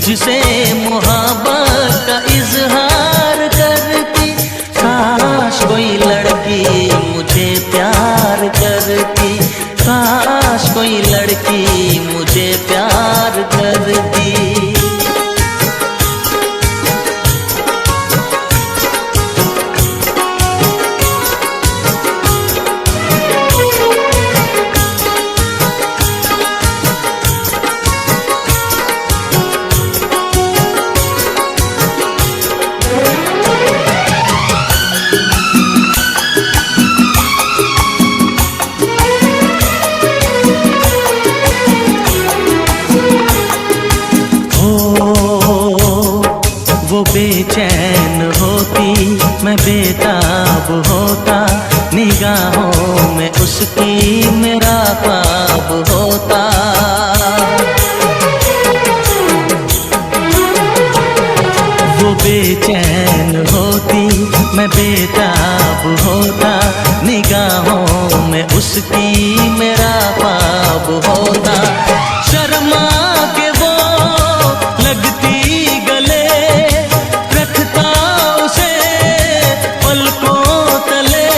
मुझसे मोहब्बत का इजहार करती। काश कोई लड़की मुझे प्यार करती, काश कोई लड़की मुझे प्यार करती। वो बेचैन होती, मैं बेताब होता, निगाहों में उसकी मेरा ख्वाब होता। वो बेचैन होती, मैं बेताब होता, निगाहों में उसकी मेरा ख्वाब होता। शर्मा के वो लगती गले, रखता उसे पलकों तले,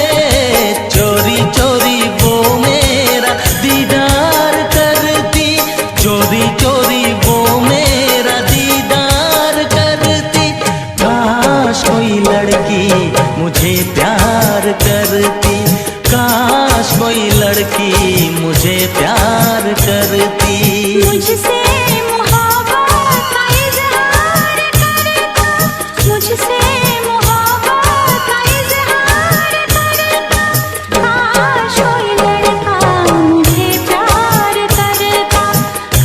चोरी चोरी वो मेरा दीदार करती, चोरी चोरी वो मेरा दीदार करती। काश कोई लड़की मुझे प्यार करती, काश कोई लड़की मुझे प्यार करती। मुझसे मोहब्बत का इजहार करता, मुझसे मोहब्बत का इजहार करता। काश कोई लड़का मुझे प्यार करता,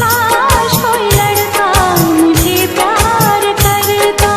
काश कोई लड़का मुझे प्यार करता।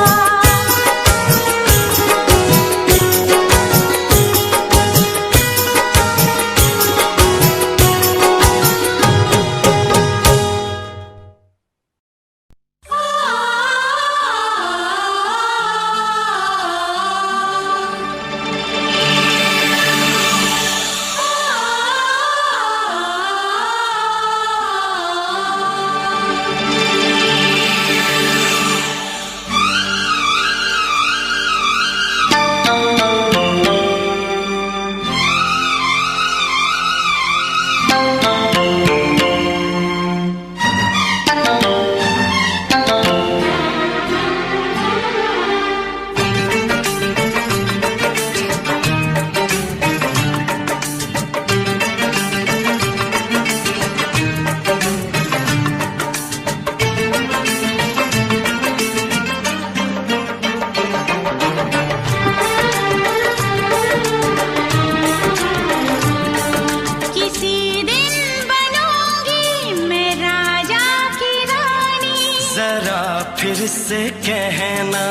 फिर से कहना,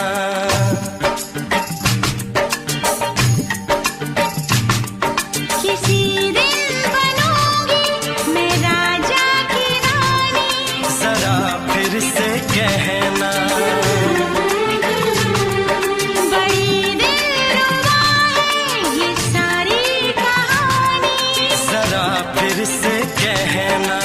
किसी दिन बनूंगी मैं राजा की रानी। जरा फिर से कहना, बड़ी दिलरुबा है ये सारी कहानी। जरा फिर से कहना,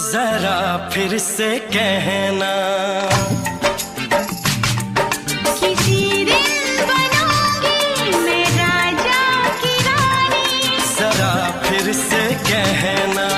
जरा फिर से कहना, किसी दिन बनूंगी मैं राजा की रानी। जरा फिर से कहना,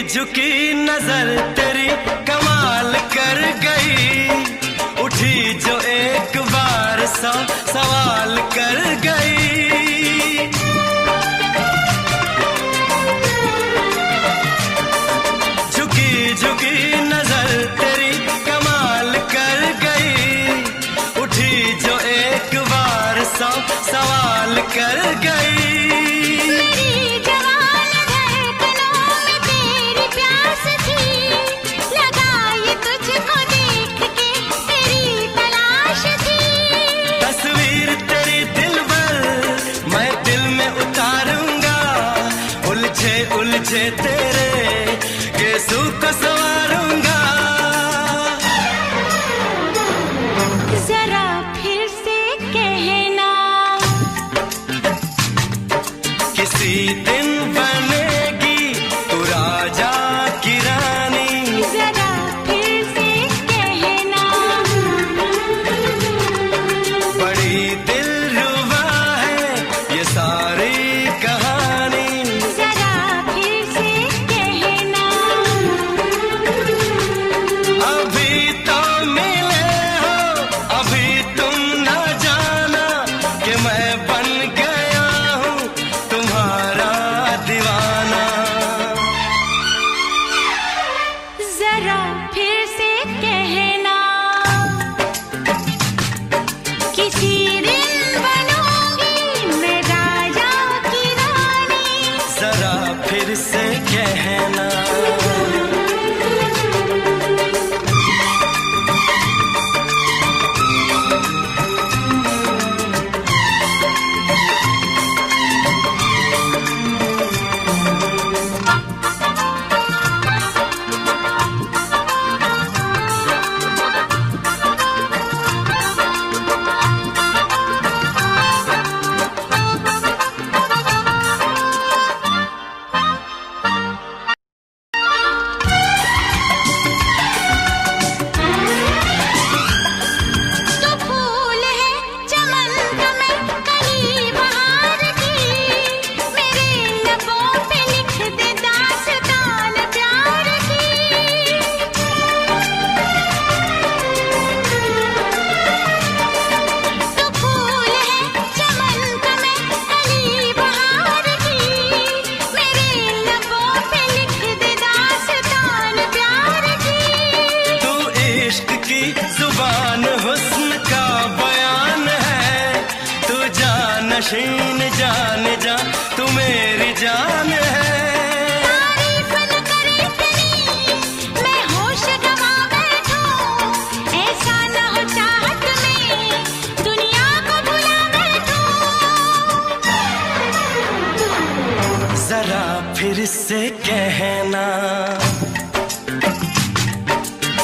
झुकी नजर तेरी कमाल कर गई, उठी जो एक बार सौ सवाल कर गई। से तेरे गेसू को संवारूंगा। जरा फिर से कहना, किसी दिन बनेगी तू राजा की रानी। जरा फिर से कहना, बड़ी दिलरुबा है ये सारी कहानी। जरा फिर से कहना, अभी तो मिले हो, अभी तुम न जाना कि मैं बन गया हूँ तुम्हारा दीवाना। जरा फिर से कहना, किसी दिन बनूंगी मैं राजा की रानी। जरा फिर से कहना, तो फूल है चमन का मैं कली बहार की, मेरे लबों पे लिख दे दास्तान प्यार की। तो फूल है चमन का मैं कली बहार की, मेरे लबों पे लिख दे दास्तान प्यार की। तू इश्क की जुबान हुस्न का बयान है। तू जानशीन जान जा, तू मेरी जान है। तारीफ न करे इतनी, मैं होश गंवा बैठूं। ऐसा न हो चाहत में दुनिया को भुला बैठूं। जरा फिर से कहना,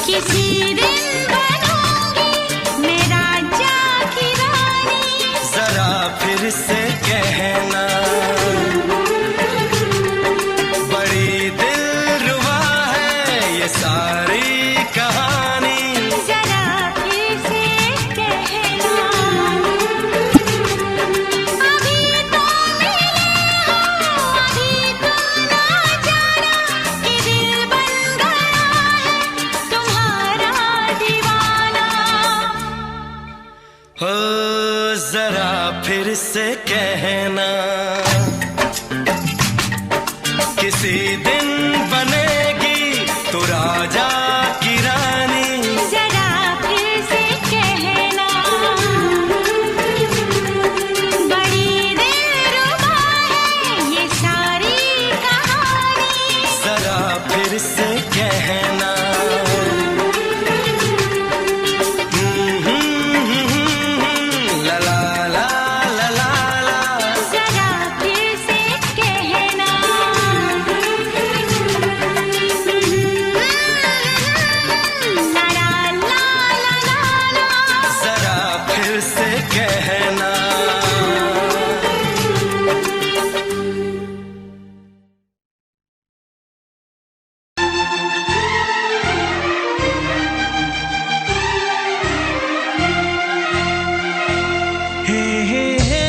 किसी दिन बनूंगी मैं राजा की रानी। जरा फिर से कहना, बड़ी दिलरुबा है ये सारी कहानी। जरा फिर से कहना, अभी तो मिले हो, अभी तुम ना जाना कि दिल बन गया है तुम्हारा दीवाना। हो जरा फिर से कहना, किसी दिन बनेगी तू राजा की रानी। जरा फिर से कहना, बड़ी दिलरुबा है ये सारी कहानी। जरा फिर से कहना, ला ला ला ला ला ला। जरा फिर से कहना, ला ला ला ला ला ला। जरा फिर से कहना, हे हे हे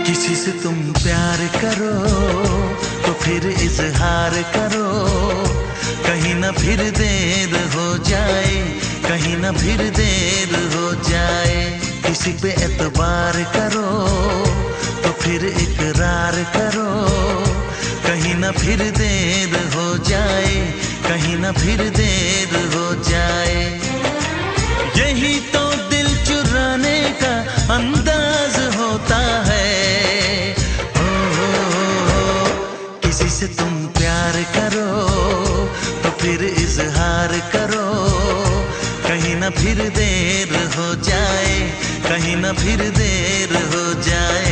किसी से तुम प्यार करो तो फिर इजहार करो, कहीं ना फिर देर हो जाए, कहीं ना फिर देर हो जाए। किसी पे एतबार करो तो फिर इकरार करो, कहीं ना फिर देर हो जाए, कहीं ना फिर देर हो जाए। यही तो दिल चुराने का अंदाज होता है। किसी से तुम प्यार करो तो फिर इजहार करो, कहीं ना फिर देर हो जाए, कहीं ना फिर देर हो जाए।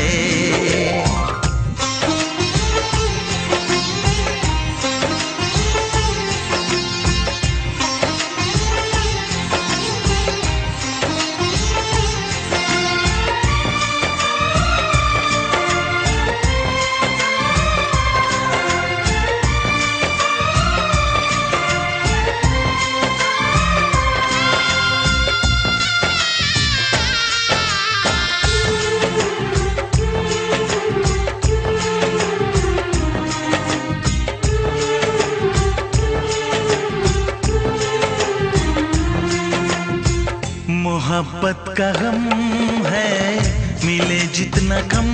मोहब्बत का गम है, मिले जितना कम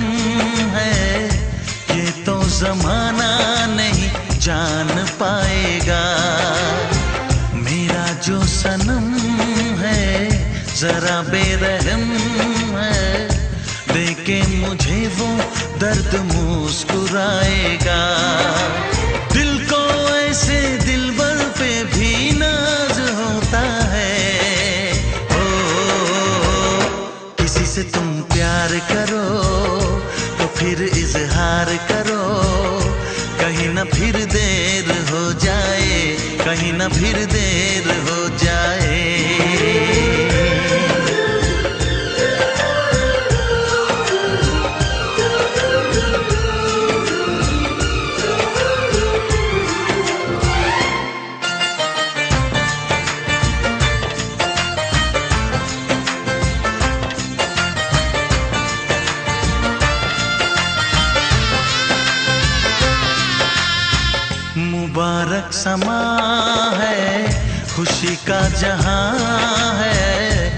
है, ये तो जमाना नहीं जान पाएगा। मेरा जो सनम है जरा बेरहम है, देखे मुझे वो दर्द मुस्कुराएगा। दिल को ऐसे दिलबर पे भी नाज होता है। से तुम प्यार करो तो फिर इजहार करो, कहीं ना फिर देर हो जाए, कहीं ना फिर देर हो जाए। मुबारक समा है, खुशी का जहां है,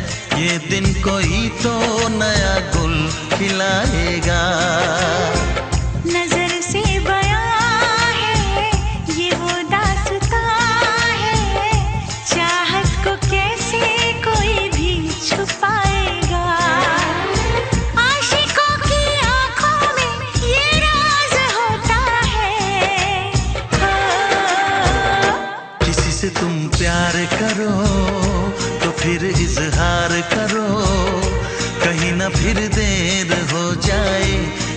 ये दिन कोई तो नया गुल खिलाएगा। नजर से बयां है ये वो दास्तां है, चाहत को कैसे कोई भी छुपाएगा। आशिकों की आंखों में ये राज होता है। किसी से तुम प्यार करो तो फिर इजहार करो, कहीं ना फिर देर हो जाए,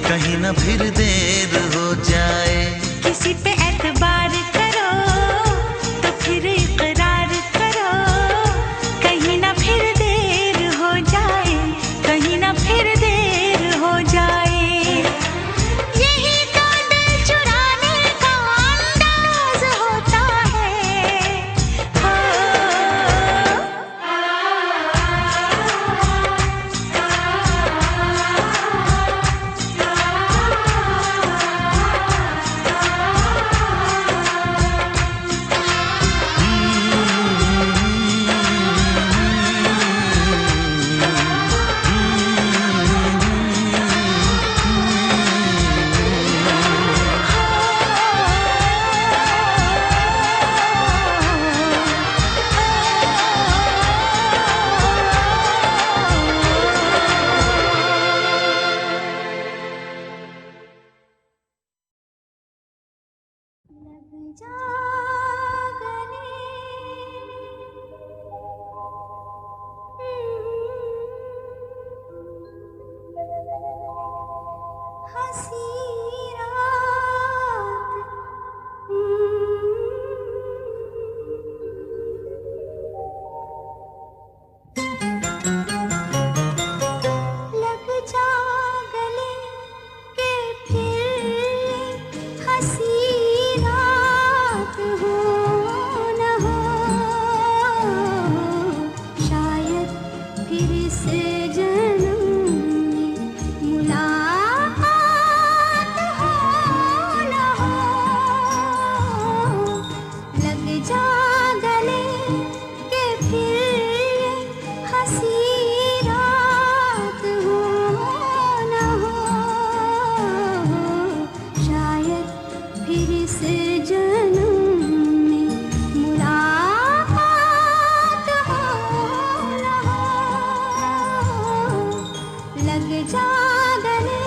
कहीं ना फिर देर हो जाए। किसी पे एतबार करो तो फिर इकरार करो, कहीं ना फिर देर हो जाए, कहीं ना फिर देर हो जाए। यही तो दिल चुराने का अंदाज होता है। लग जा गले।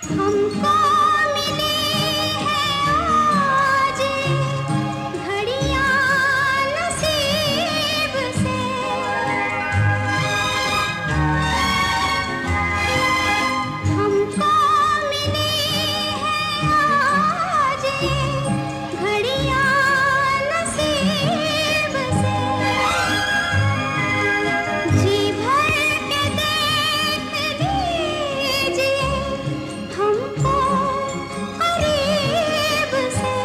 हमको मिली है आज घड़ियां नसीब से, हमको मिली है आज घड़ियां नसीब से। जी भर के देख लीजिए हमको करीब से,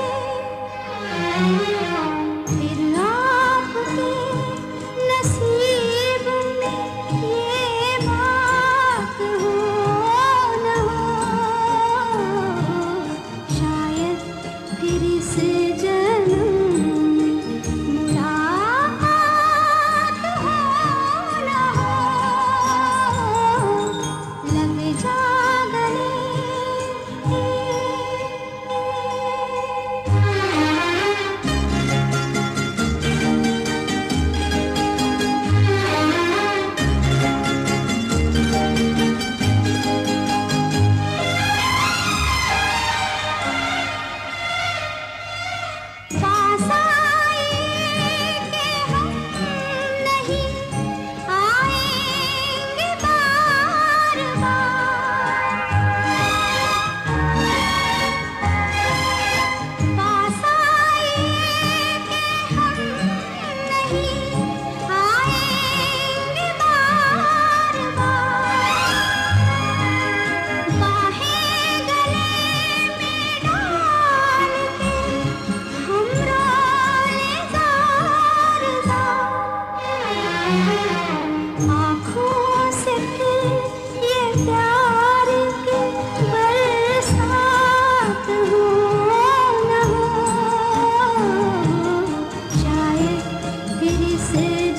फिर आपके नसीब में ये बात हो न हो, शायद फिर इस जन्म में मुलाकात हो न हो, लग जा गले। पास आए कि हम नहीं आएंगे बार बार, पास आए कि हम नहीं आएंगे बार बार, बाहें गले में डाल के हम रोए ज़ार ज़ार, आँखों से फिर ये प्यार की बरसात हो न हो, शायद फिर इस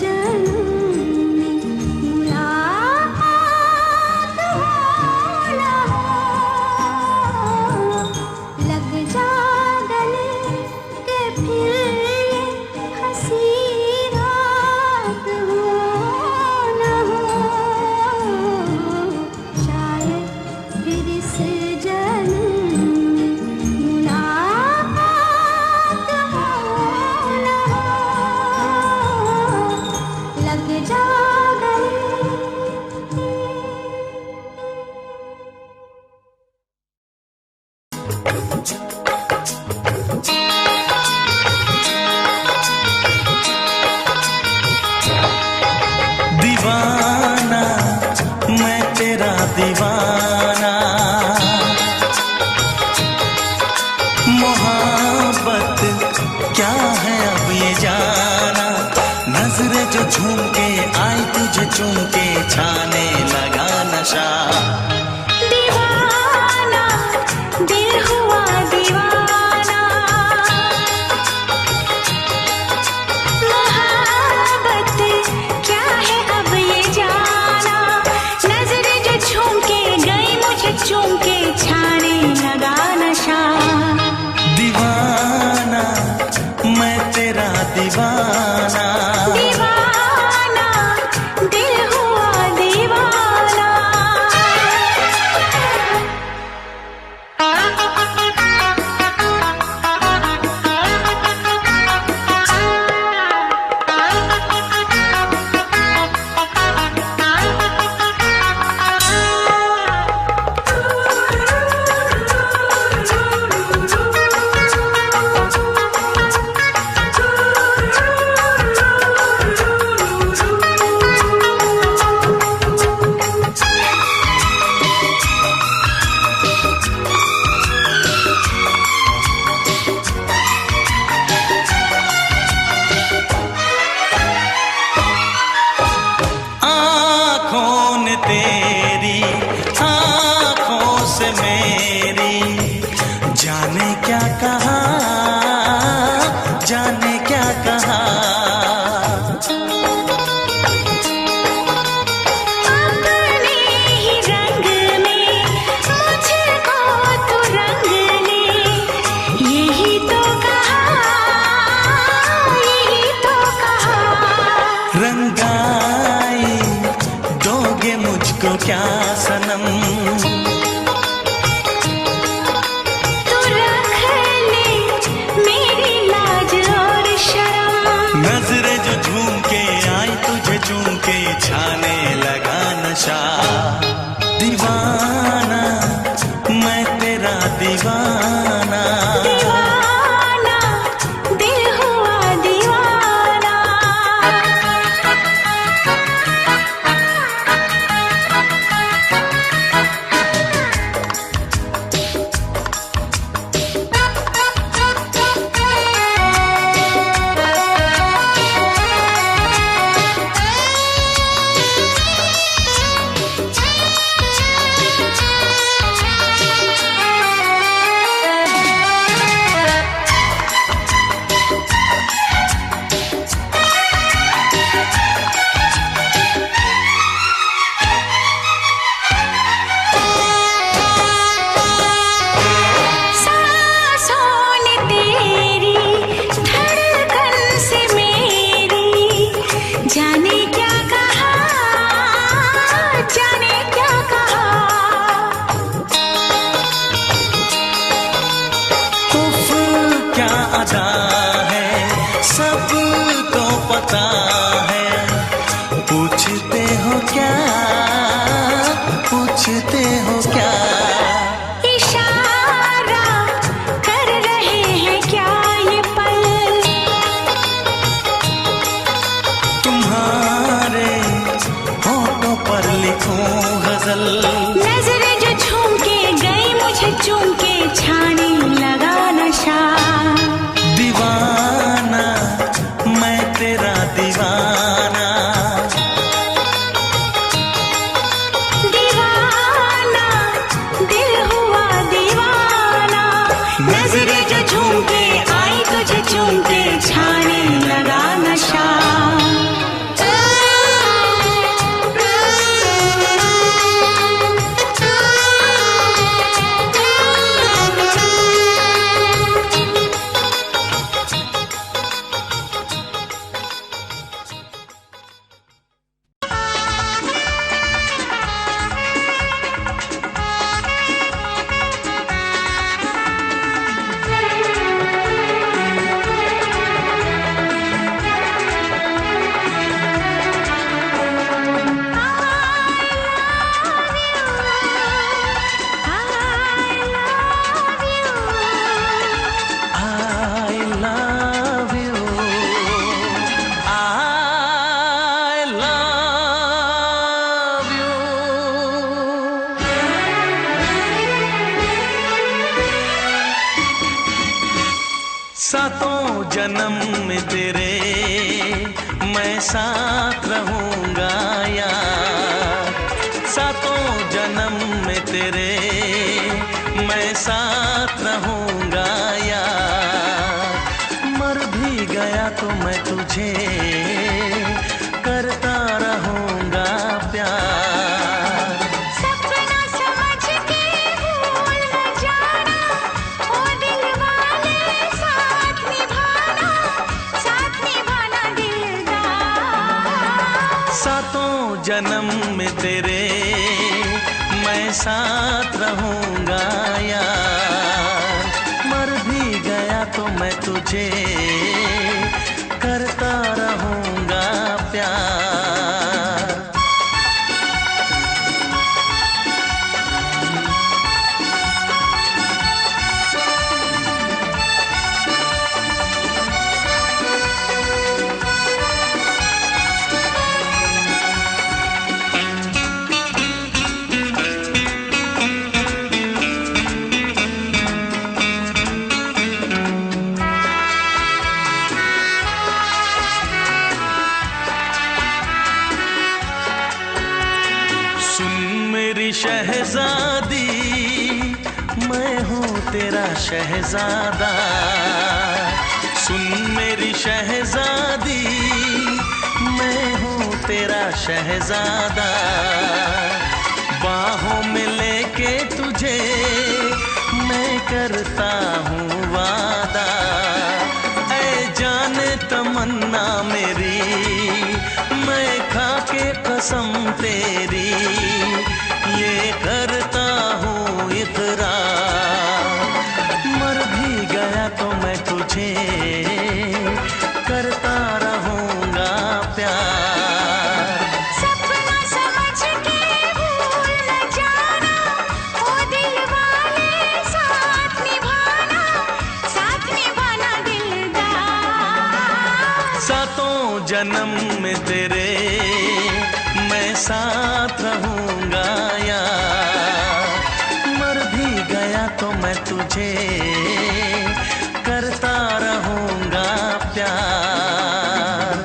जन्म में मुलाकात हो न हो, लग जा गले के फिर ये हंसी रात हो न हो, शायद फिर इस जन्म में मुलाकात हो न हो, लग जा गले। दीवाना मैं तेरा दीवाना, मोहब्बत क्या है अब ये जाना, नजरें जो झूम के आई तुझे चूम के छाने लगा नशा। दीवाना दिल हुआ दीवाना, मोहब्बत क्या है अब ये जाना, नजरें जो झूम के गई मुझे चूम के छाने लगा नशा। दीवाना मैं तेरा दीवाना, दीवाना दिल हुआ दीवाना, जुदाई दोगे मुझको क्या सनम? तू रख ले मेरी लाज और शर्म। नजरें जो झूम के आई तुझे चूम के छाने लगा नशा। दीवाना मैं तेरा दीवाना, दीवाना दिल हुआ दीवाना। जाने क्या कहा, जाने क्या कहा। उफ क्या अदा है सबको पता है। पूछते हो क्या, पूछते हो क्या? इशारा कर रहे हैं क्या ये पल? तुम्हारे होठों पर लिखूं गजल। नजरें जो झूम के गई मुझे चूम के छाने लगा नशा। दीवाना मैं तेरा दीवाना, दीवाना दिल हुआ दीवाना। नजरें जो झूम के आई तुझे चूम के छाने लगा नशा। सातों जन्म में तेरे मैं साथ रहूंगा यार। सातों जन्म में तेरे मैं साथ रहूंगा यार। मर भी गया तो मैं तुझे करता रहूंगा प्यार। सपना समझ के भूल न जाना, ओ दिल वाले साथ निभाना दिलदार। सातों जन्म में तेरे मैं साथ रहूंगा यार। मर भी गया तो मैं तुझे करता रहूंगा प्यार। शहजादी मैं हूँ तेरा शहजादा। सुन मेरी शहजादी मैं हूँ तेरा शहजादा। बाहों में लेके तुझे मैं करता हूँ वादा। ऐ जाने तमन्ना मेरी मैं कसम तेरी ये करता हूँ इकरार। मर भी गया तो मैं तुझे करता रहूँगा प्यार। सपना समझ के भूल न जाना, ओ दिल वाले साथ निभाना दिलदार। सातों जन्म में तेरे मैं साथ रहूँगा यार। मर भी गया तो मैं तुझे करता रहूँगा प्यार।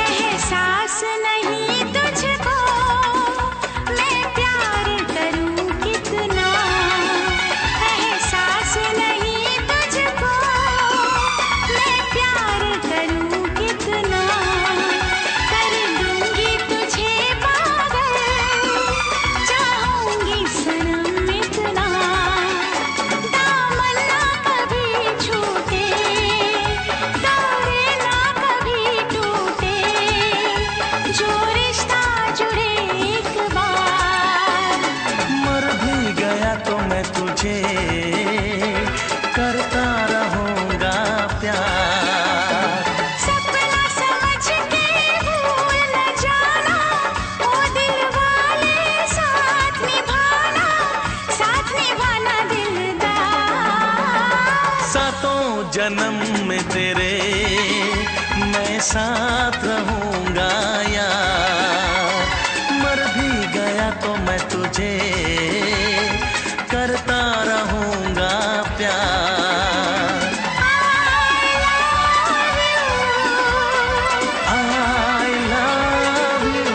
एहसास नहीं तुझको मैं प्यार करूं कितना, एहसास नहीं तुझको मैं प्यार करूं कितना। कर दूंगी तुझे पागल, चाहूंगी सनम इतना। दामन ना कभी छूटे, तारे ना कभी टूटे, जो रिश्ता जुड़े एक बार। मर भी गया तो मैं तुझे करता रहूँगा प्यार। सपना समझ के भूल न जाना, ओ दिल वाले साथ निभाना दिलदार। सातों जन्म में तेरे मैं साथ रहूँगा यार। मर भी गया तो मैं तुझे करता रहूँगा प्यार। I love you।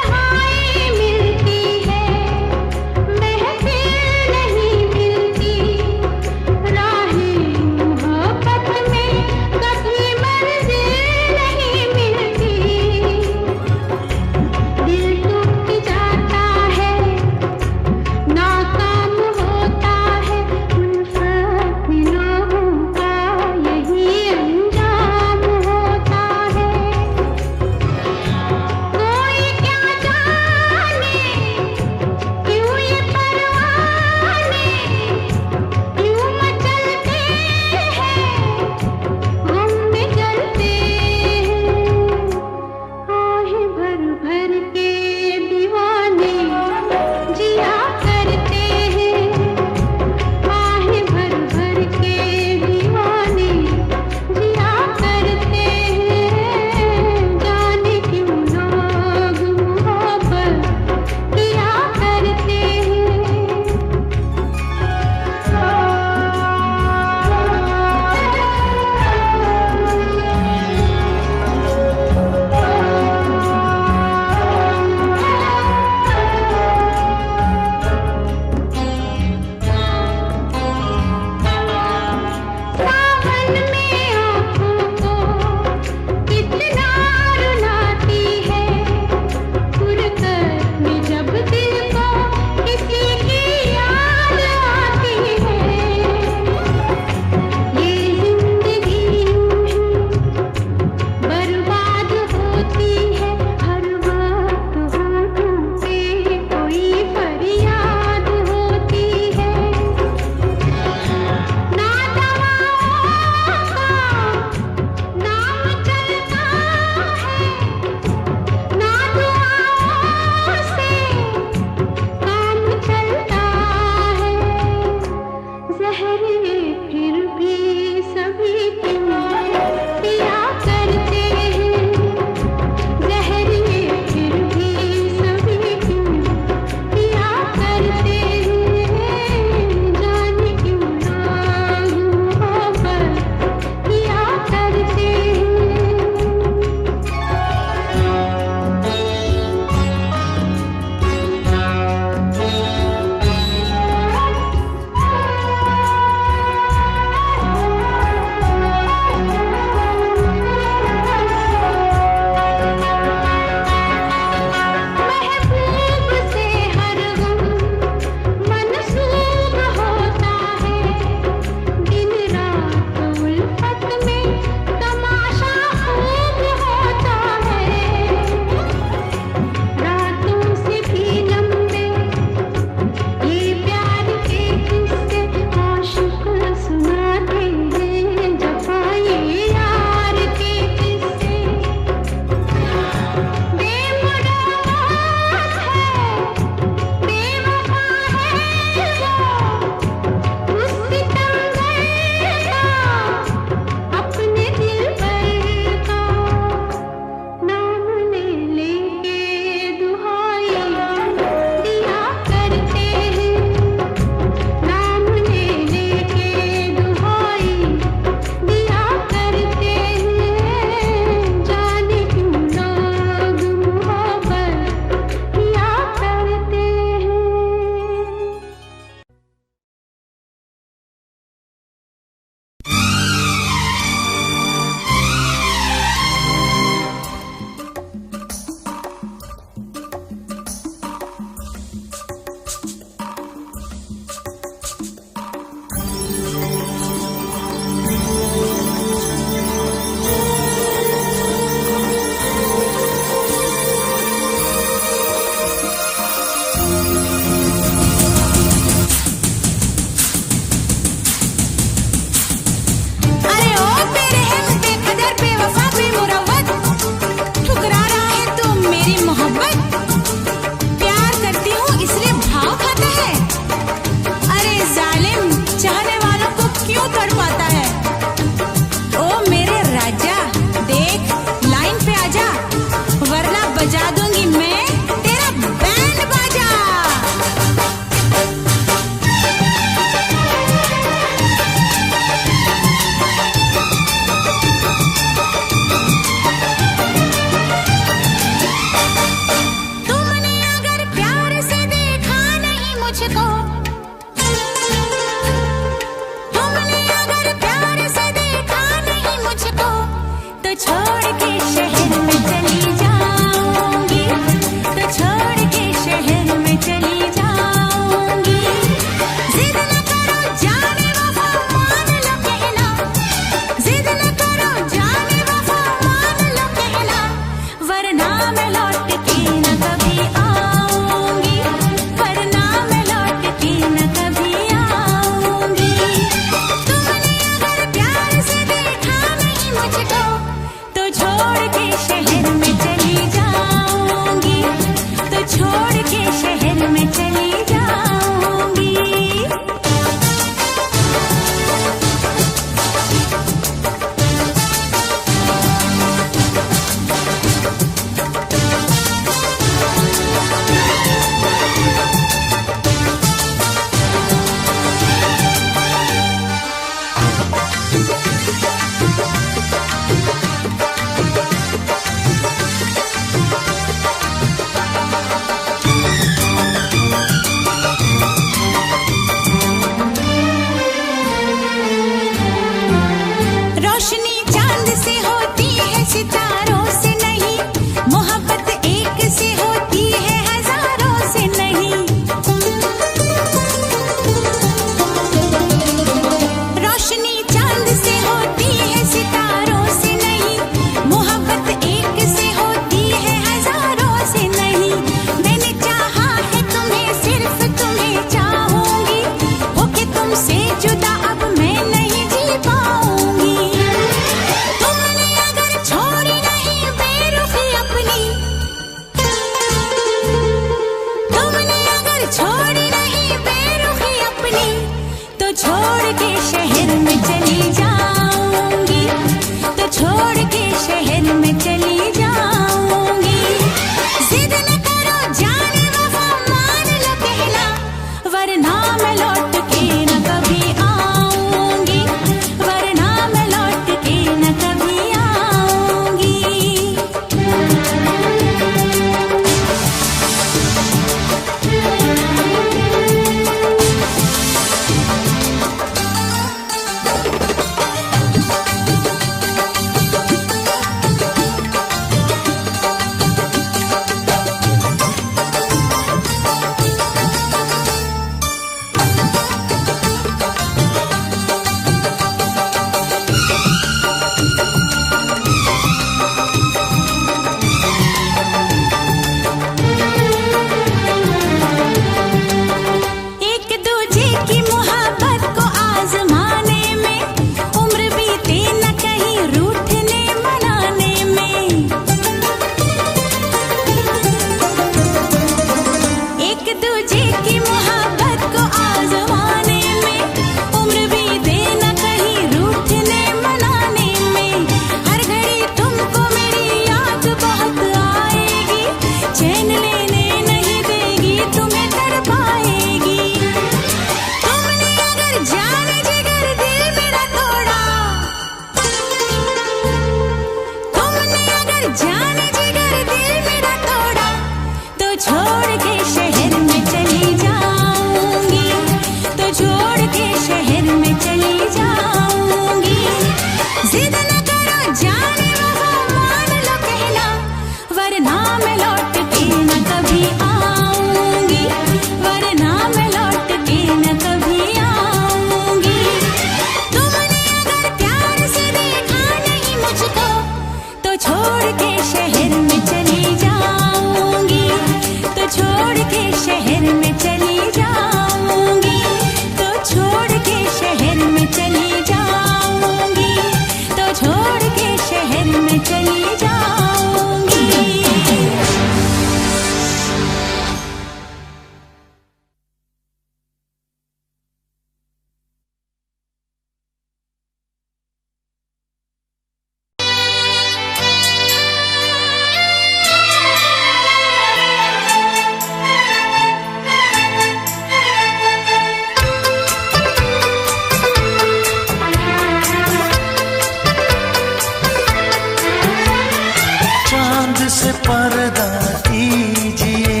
से पर्दा कीजिए,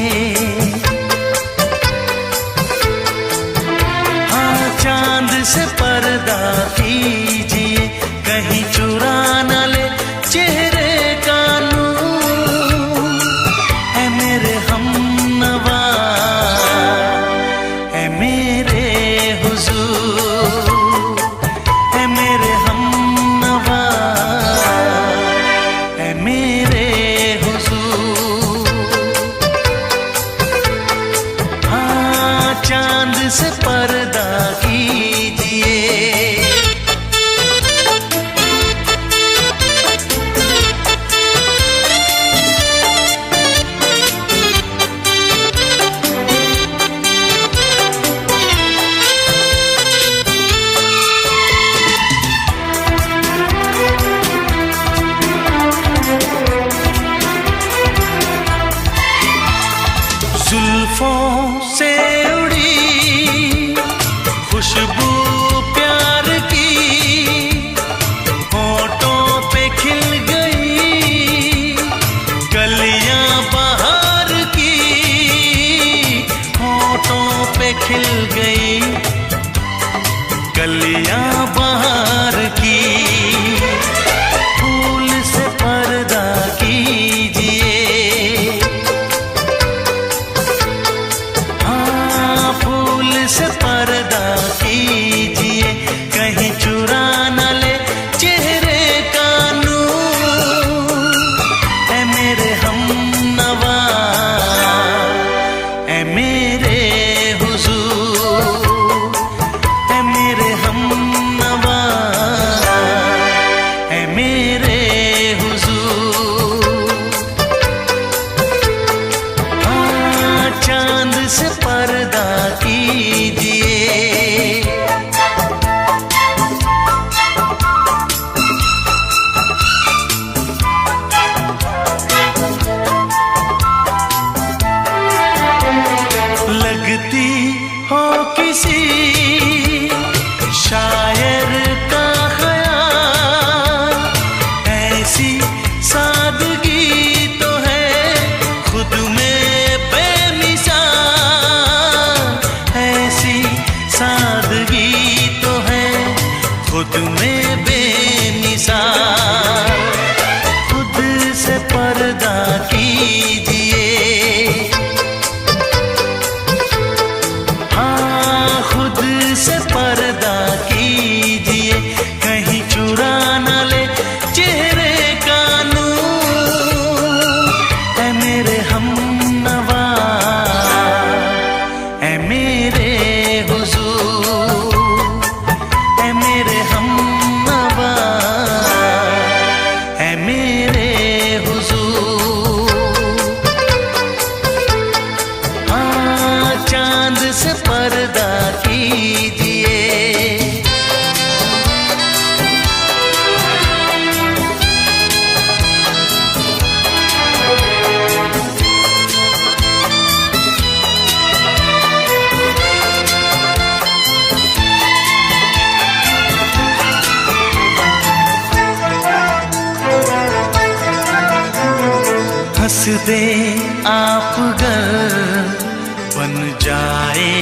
हाँ चांद से पर्दा कीजिए, कहीं चुरा न ले चेहरे का नूर। ऐ मेरे हमनवा, ऐ मेरे हुजूर, ऐ मेरे हमनवा, ऐ मेरे हुजूर। हाँ चांद से पर्दा कीजिए। जुल्फों से उड़ी खुशबू प्यार की, होठों पे खिल गई कलियां बहार की, होठों पे खिल गई कलियां बहार की। फूल से पर्दा कीजिए, से पर्दा कीजिए, कहीं चुरा न ले चेहरे का नूर। ऐ मेरे हमनवा, ऐ मेरे हुजूर, ऐ मेरे हमनवा, ऐ मेरे हुजूर। हाँ चांद से पर्दा कीजिए। लगती हो किसी शायर का ख्याल, ऐसी सादगी तो है खुद में बेमिसाल, ऐसी सादगी तो है खुद में बेमिसाल। खुद से पर्दा कीजिए, हाँ खुद से पर्दा कीजिए, कहीं चुरा न ले चेहरे का नूर। ऐ मेरे हमनवा, ऐ मेरे हुजूर, ऐ मेरे हमनवा, ऐ मेरे हुजूर। हाँ चांद से पर्दा कीजिए। हंस दे आप गर बन जाए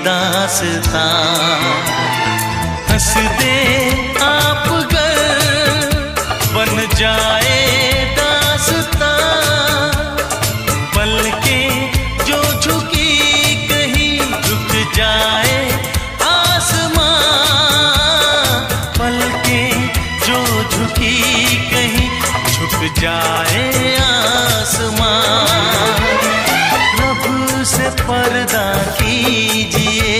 दास्तां, हंस दे आप गर बन जाए दास्तां। पलकें जो झुकी कहीं झुक जाए आसमां, पलकें जो झुकी कहीं झुक जाए आसमां। रब से पर्दा कीजिए,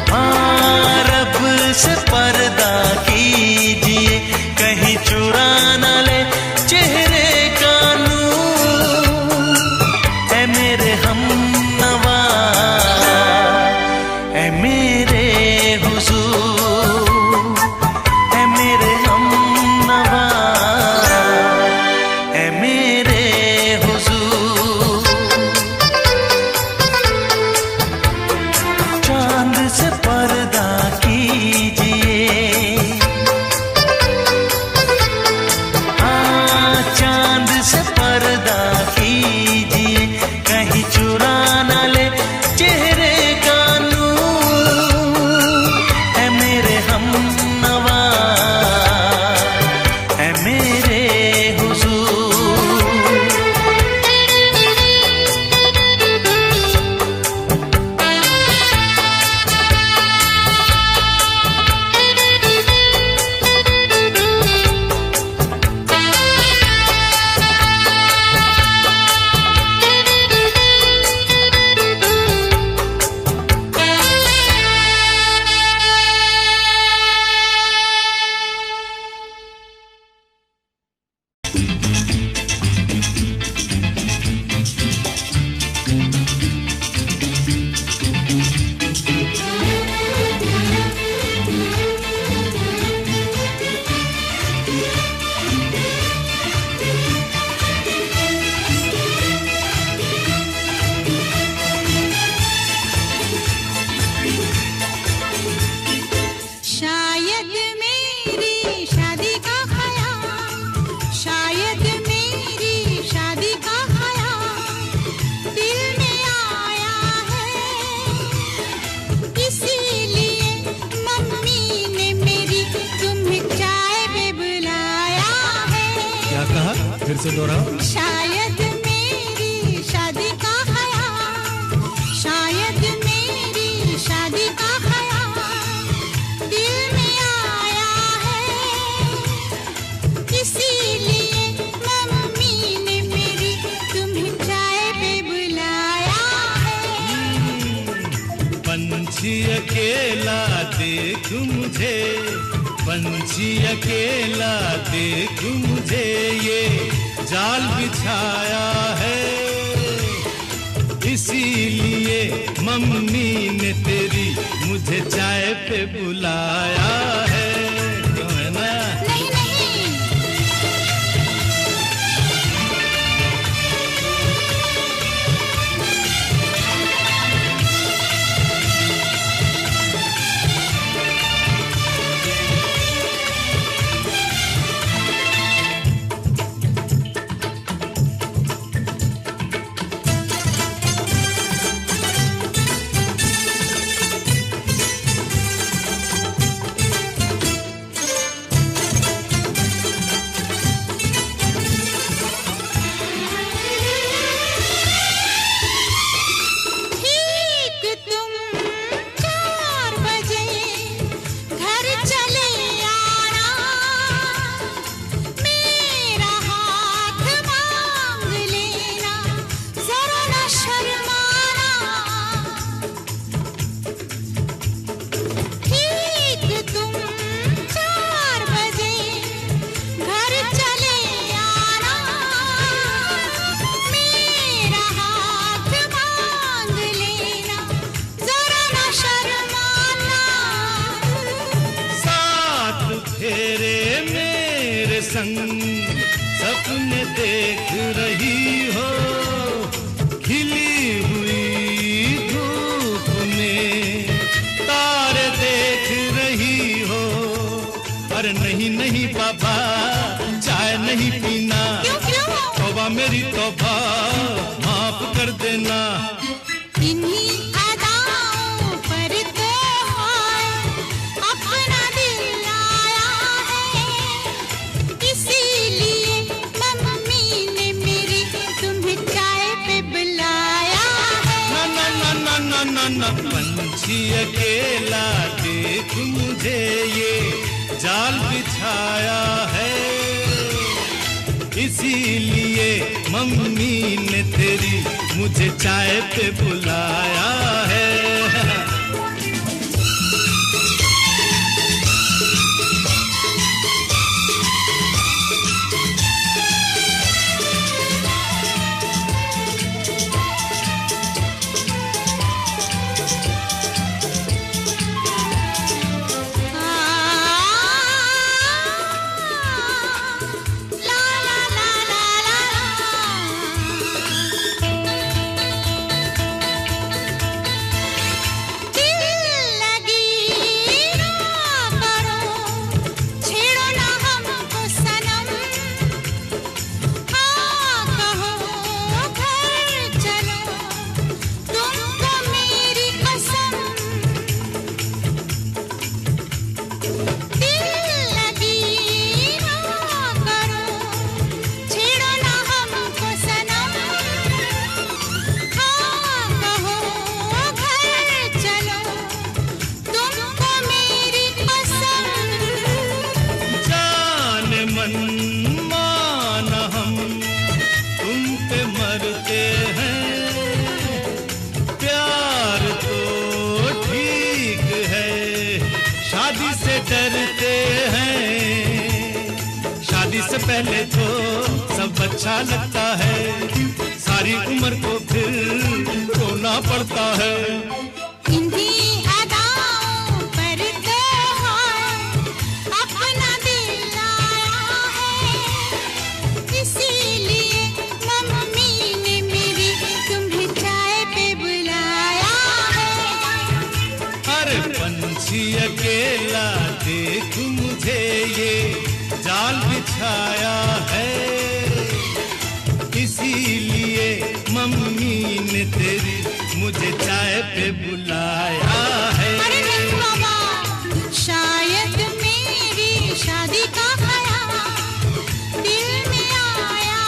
हाँ रब से पर्दा कीजिए, कहीं चुरा न ले चेहरे का नूर। ऐ मेरे हमनवा, ऐ मेरे हुजूर, ऐ मेरे हमनवा, से दोहराओ। शायद मेरी शादी का ख्याल, शायद मेरी शादी का ख्याल दिल में आया है, इसीलिए मम्मी ने मेरी तुम्हें चाय पे बुलाया है। पंछी अकेला देख मुझे, पंछी अकेला देख मुझे, ये जाल बिछाया है, इसीलिए मम्मी ने तेरी मुझे चाय पे बुलाया है। क्यों है ना? नहीं नहीं, सपने देख रही हो, खिली हुई धूप में तारे देख रही हो। अरे नहीं नहीं बाबा, चाय नहीं पीना। क्यों क्यों? तौबा मेरी तौबा, माफ कर देना। इन्हीं अदाओं पर तो अपना दिल आया है, इसीलिए मम्मी ने मेरी तुम्हें चाय पे बुलाया है। ना ना ना ना ना ना, पंछी अकेला देख मुझे, ये जाल बिछाया है, इसीलिए मम्मी ने तेरी मुझे चाय पे बुलाया है। डरते हैं, शादी से पहले तो सब अच्छा लगता है, सारी उम्र को फिर रोना पड़ता है। इन्हीं अदाओं पर तो अपना दिल आया है, इसीलिए मम्मी ने मेरी तुम्हें चाय पे बुलाया है। अरे पंछी अकेला देख मुझे, ये जाल बिछाया है, इसीलिए मम्मी ने तेरी मुझे चाय पे बुलाया है। अरे नहीं बाबा, शायद मेरी शादी का ख्याल दिल में आया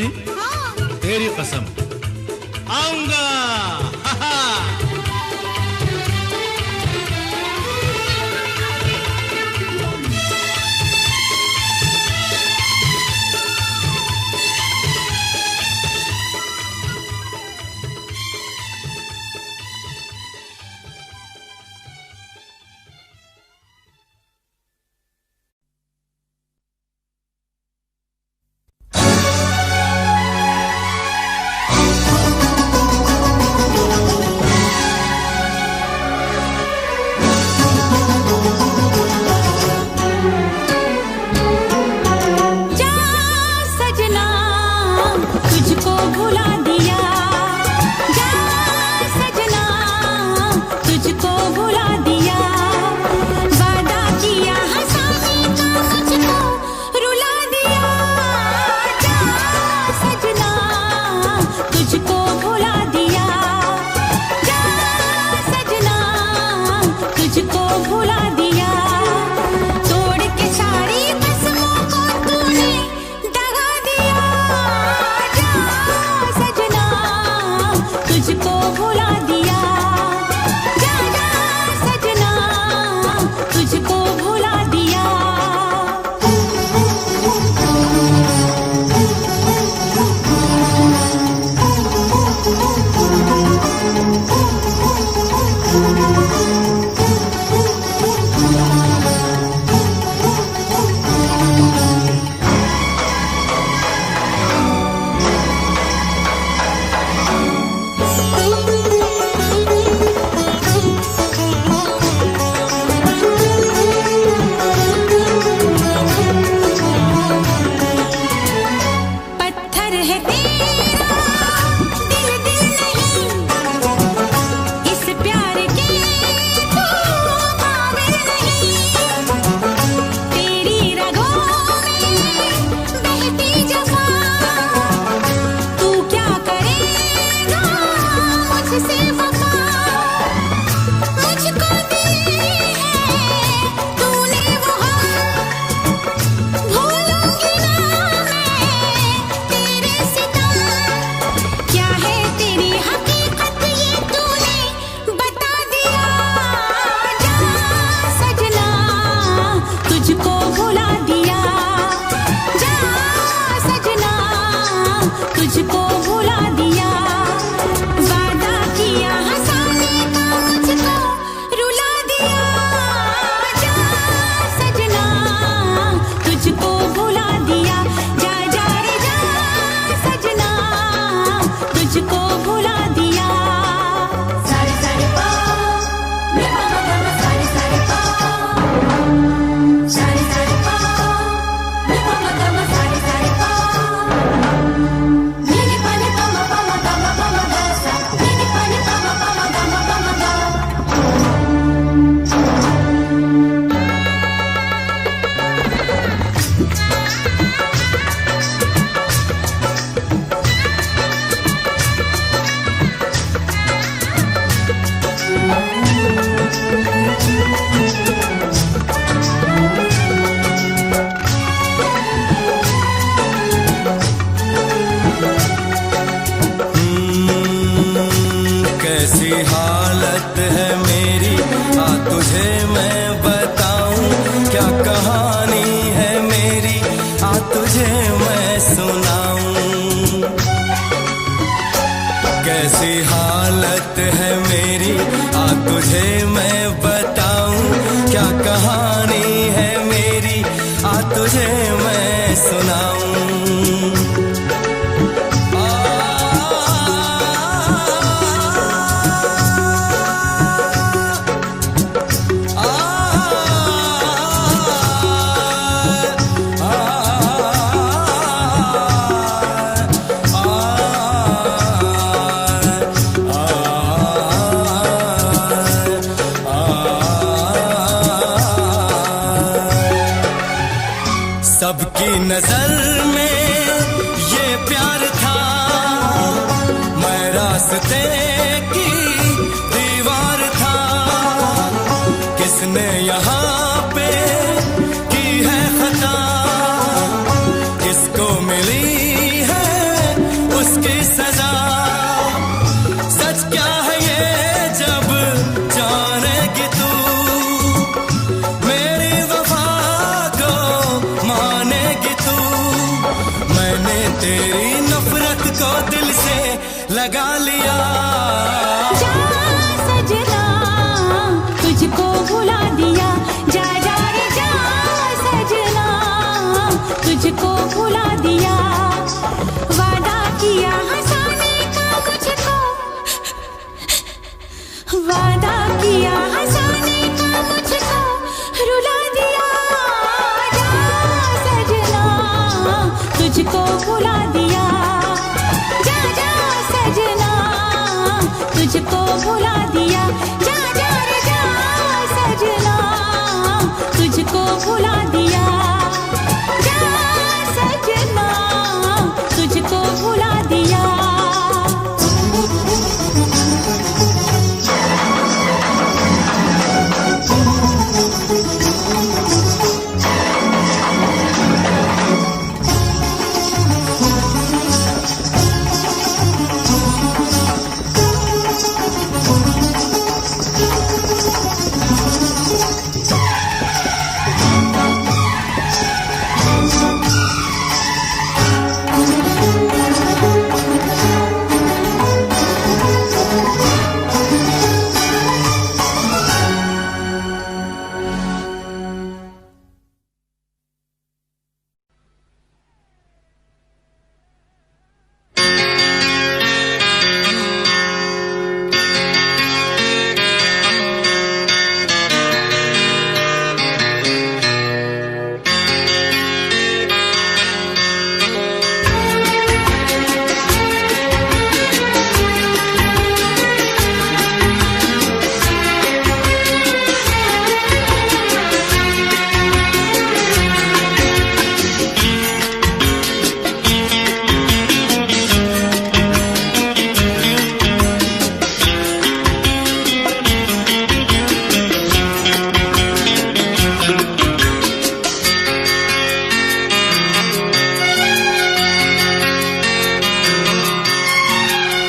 बहन? हाँ। तेरी कसम आऊंगा। सबकी नजर में ये प्यार था, मैं रास्ते की दीवार था। किसने यहाँ पे की है खता, किसको मिली है लगा लिया। जा सजना तुझको भुला दिया, जा जा रे जा सजना तुझको भुला दिया। वादा किया हंसाने का मुझको, वादा किया हंसाने का मुझको रुला दिया। जा सजना तुझको भुला दिया, जा जा सजना तुझको भुला दिया। जा जा रे जा सजना तुझको भुला दिया, जा सजना तुझको भुला दिया।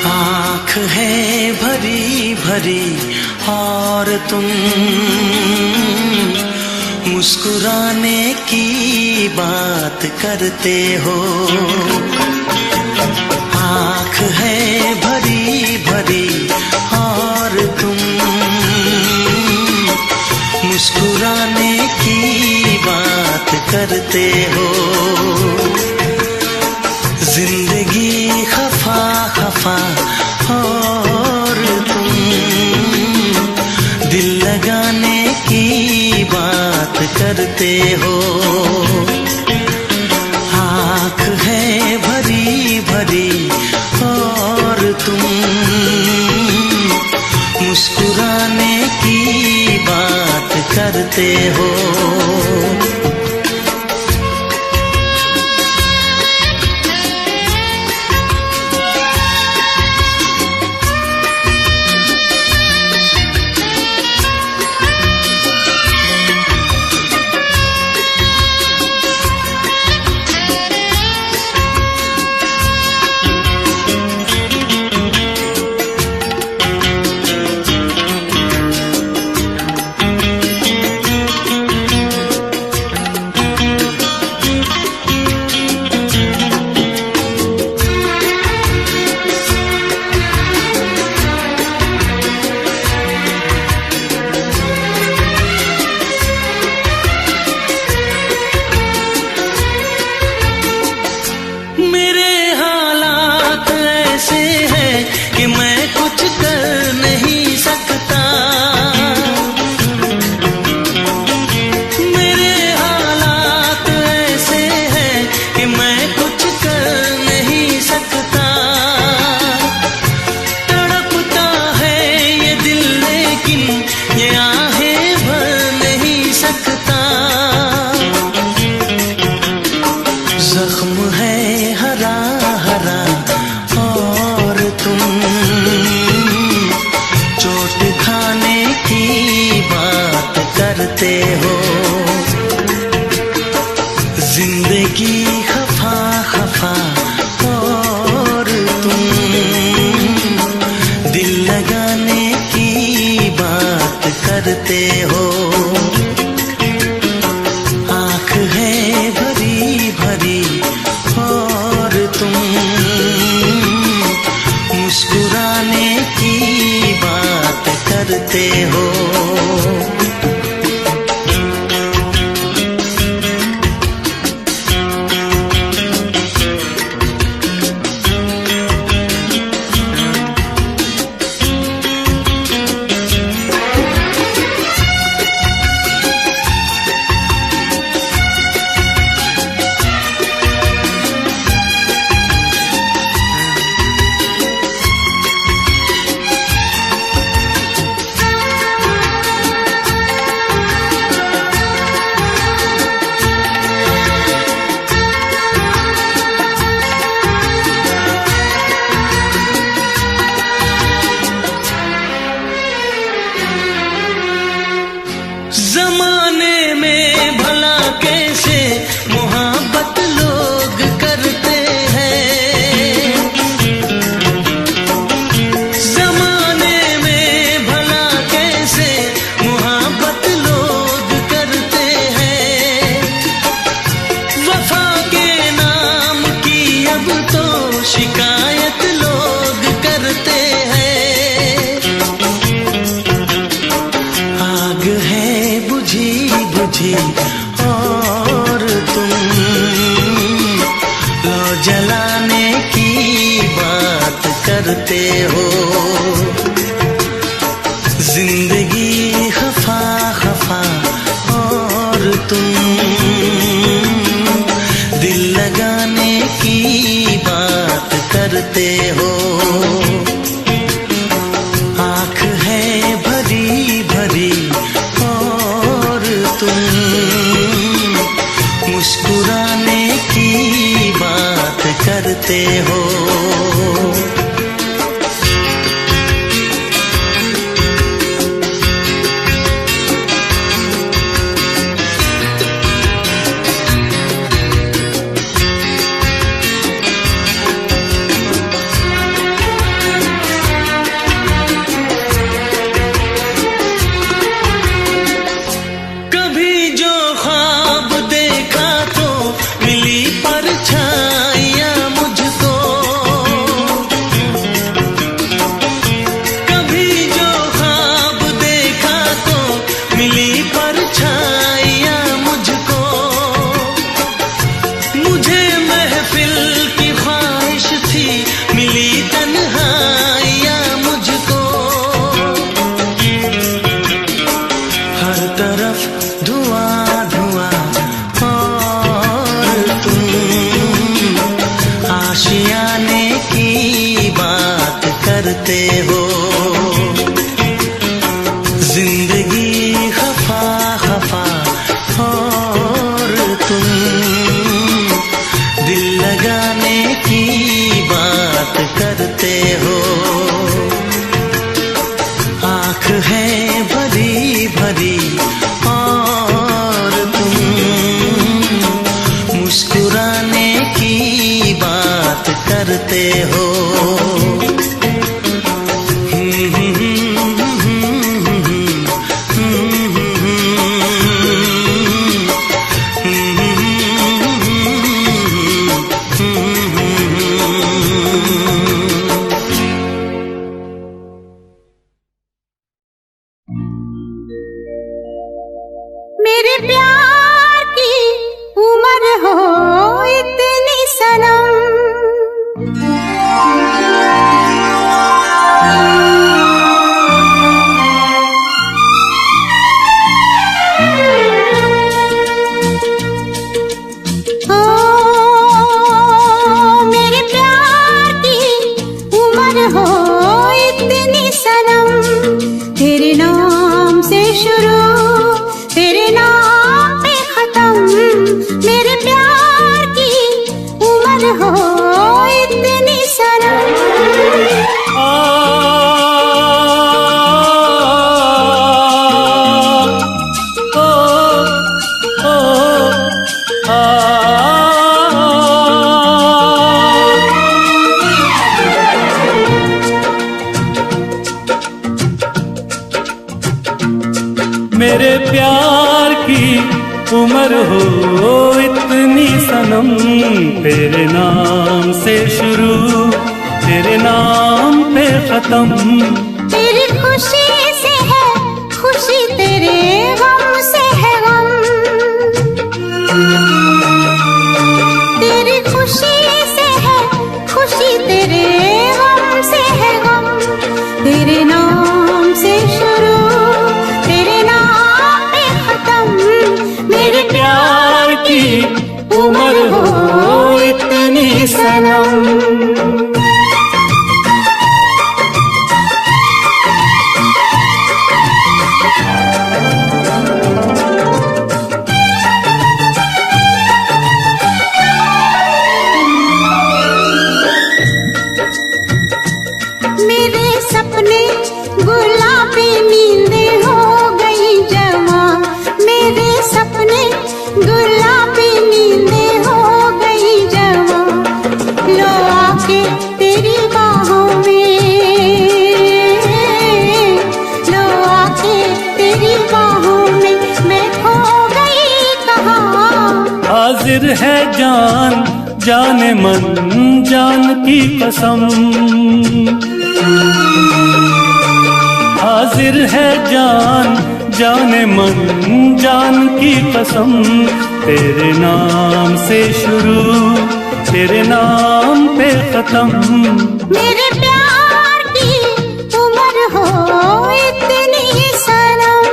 आँख है भरी भरी और तुम मुस्कुराने की बात करते हो। आँख है भरी भरी और तुम मुस्कुराने की बात करते हो। जिंदगी खफा खफा और तुम दिल लगाने की बात करते हो। आँख है भरी भरी और तुम मुस्कुराने की बात करते हो। जमाने में भला कैसे मोहब्बत लोग करते हैं, जमाने में भला कैसे मोहब्बत लोग करते हैं। वफा के नाम की अब तो शिकायत लोग करते हैं। आग है बुझी बुझी और तुम लो जलाने की बात करते हो। जिंदगी खफा खफा और तुम दिल लगाने की बात करते हो। आँख है भरी भरी और तुम मुस्कुराने की बात करते हो। आशियाने की बात करते हो। जिंदगी खफा खफा और तुम दिल लगाने की बात करते हो। आँख है भरी भरी और तुम मुस्कुराने की बात करते हो। मेरे प्यार की उम्र हो इतनी सनम, ओ मेरे प्यार की उम्र हो इतनी सनम। तेरे नाम से शुरू तेरे नाम पे खत्म। मेरे प्यार की उम्र हो इतनी सनम। मेरे प्यार की उम्र हो इतनी सनम। तेरे नाम से शुरू तेरे नाम पे खत्म। तेरी खुशी से है खुशी, तेरे गम से है गम। तेरी खुशी से है खुशी, तेरे गम से है गम। तेरे नाम से शुरू तेरे नाम पे खत्म। मेरे प्यार की उम्र हो इतनी सनम। हाजिर है जान जाने मन जान की कसम, हाजिर है जान जाने मन जान की कसम। तेरे नाम से शुरू तेरे नाम पे खत्म। मेरे प्यार की उम्र हो इतनी सनम,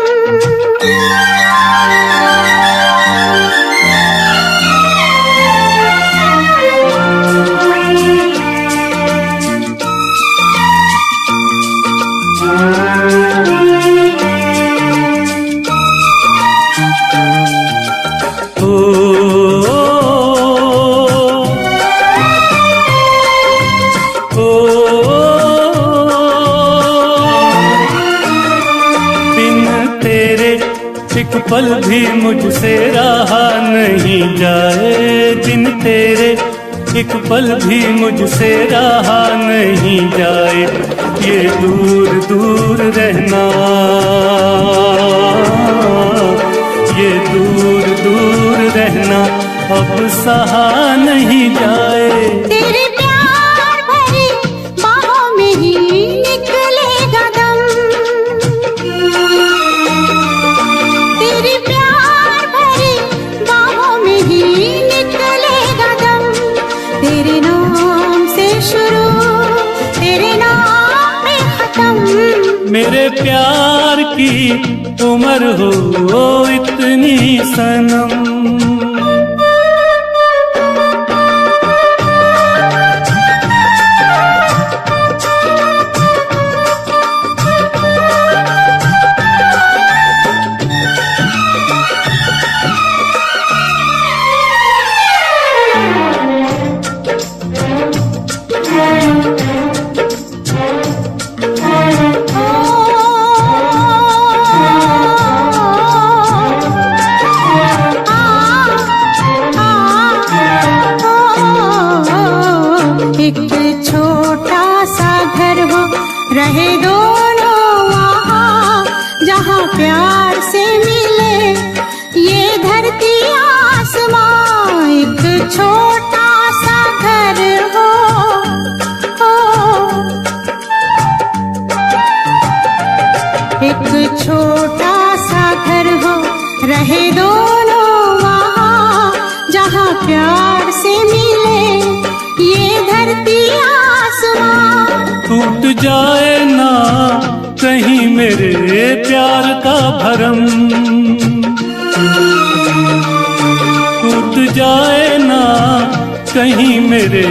एक पल भी मुझसे रहा नहीं जाए, दिन तेरे एक पल भी मुझसे रहा नहीं जाए। ये दूर दूर रहना, ये दूर दूर रहना अब सहा नहीं जाए। तेरे प्यार भरी बाहों में ही निकलेगा दम, तेरे प्यार भरी बाहों में ही निकलेगा दम। तेरे नाम से शुरू तेरे नाम पे खत्म। मेरे प्यार की उम्र हो इतनी सनम। एक छोटा सा घर हो रहे दोनों वहाँ, जहाँ प्यार से मिले ये धरती आसमां। एक छोटा सा घर हो, एक छोटा सा घर हो रहे दोनों वहाँ, जहाँ प्यार से मिले ये धरती आसमां। टूट जाए ना कहीं मेरे प्यार का भरम, टूट जाए ना कहीं मेरे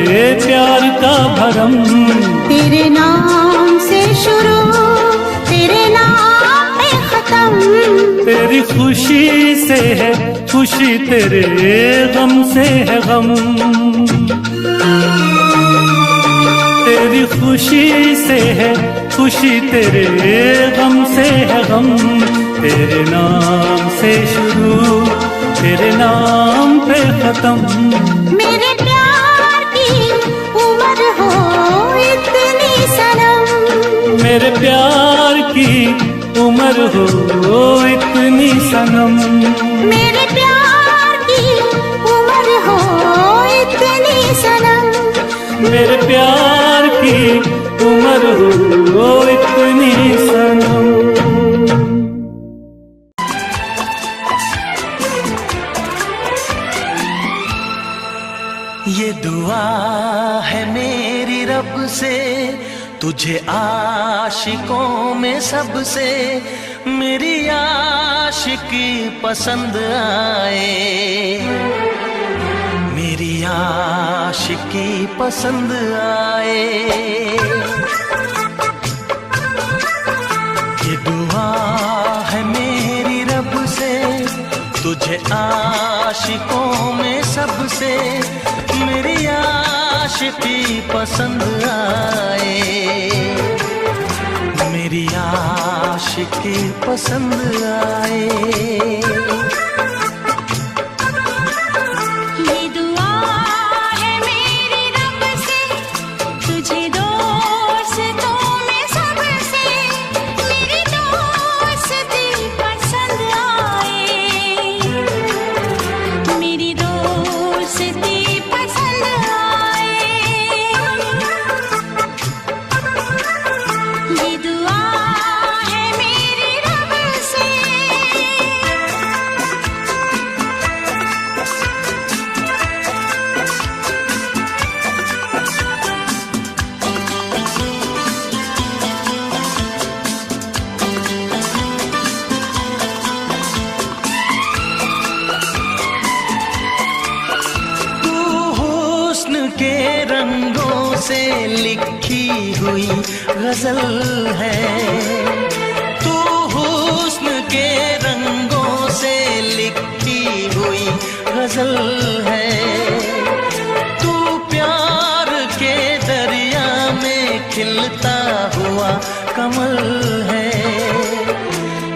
प्यार का भरम। तेरे नाम से शुरू तेरे नाम पे खत्म। तेरी खुशी से है खुशी, तेरे गम से है गम। तेरी खुशी से है खुशी, तेरे गम से है गम। तेरे नाम से शुरू तेरे नाम पे खत्म। मेरे प्यार की उम्र हो इतनी सनम, मेरे प्यार की उम्र हो इतनी सनम। मेरे प्यार की उम्र हो इतनी सनम। मेरे प्यार की उम्र हो इतनी सनम। ये दुआ है मेरी रब से तुझे आशिकों में सबसे, मेरी आशिकी पसंद आए, मेरी आशिकी पसंद आए। ये दुआ है मेरी रब से तुझे आशिकों में सबसे, मेरी आशिकी पसंद आए, मेरी आशिकी पसंद आए। ये दुआ है मेरी रब से तुझे दोस्तों में सबसे, मेरी दोस्ती पसंद आए, मेरी दोस्ती से लिखी हुई गजल है। तू हुस्न के रंगों से लिखी हुई गजल है। तू प्यार के दरिया में खिलता हुआ कमल है।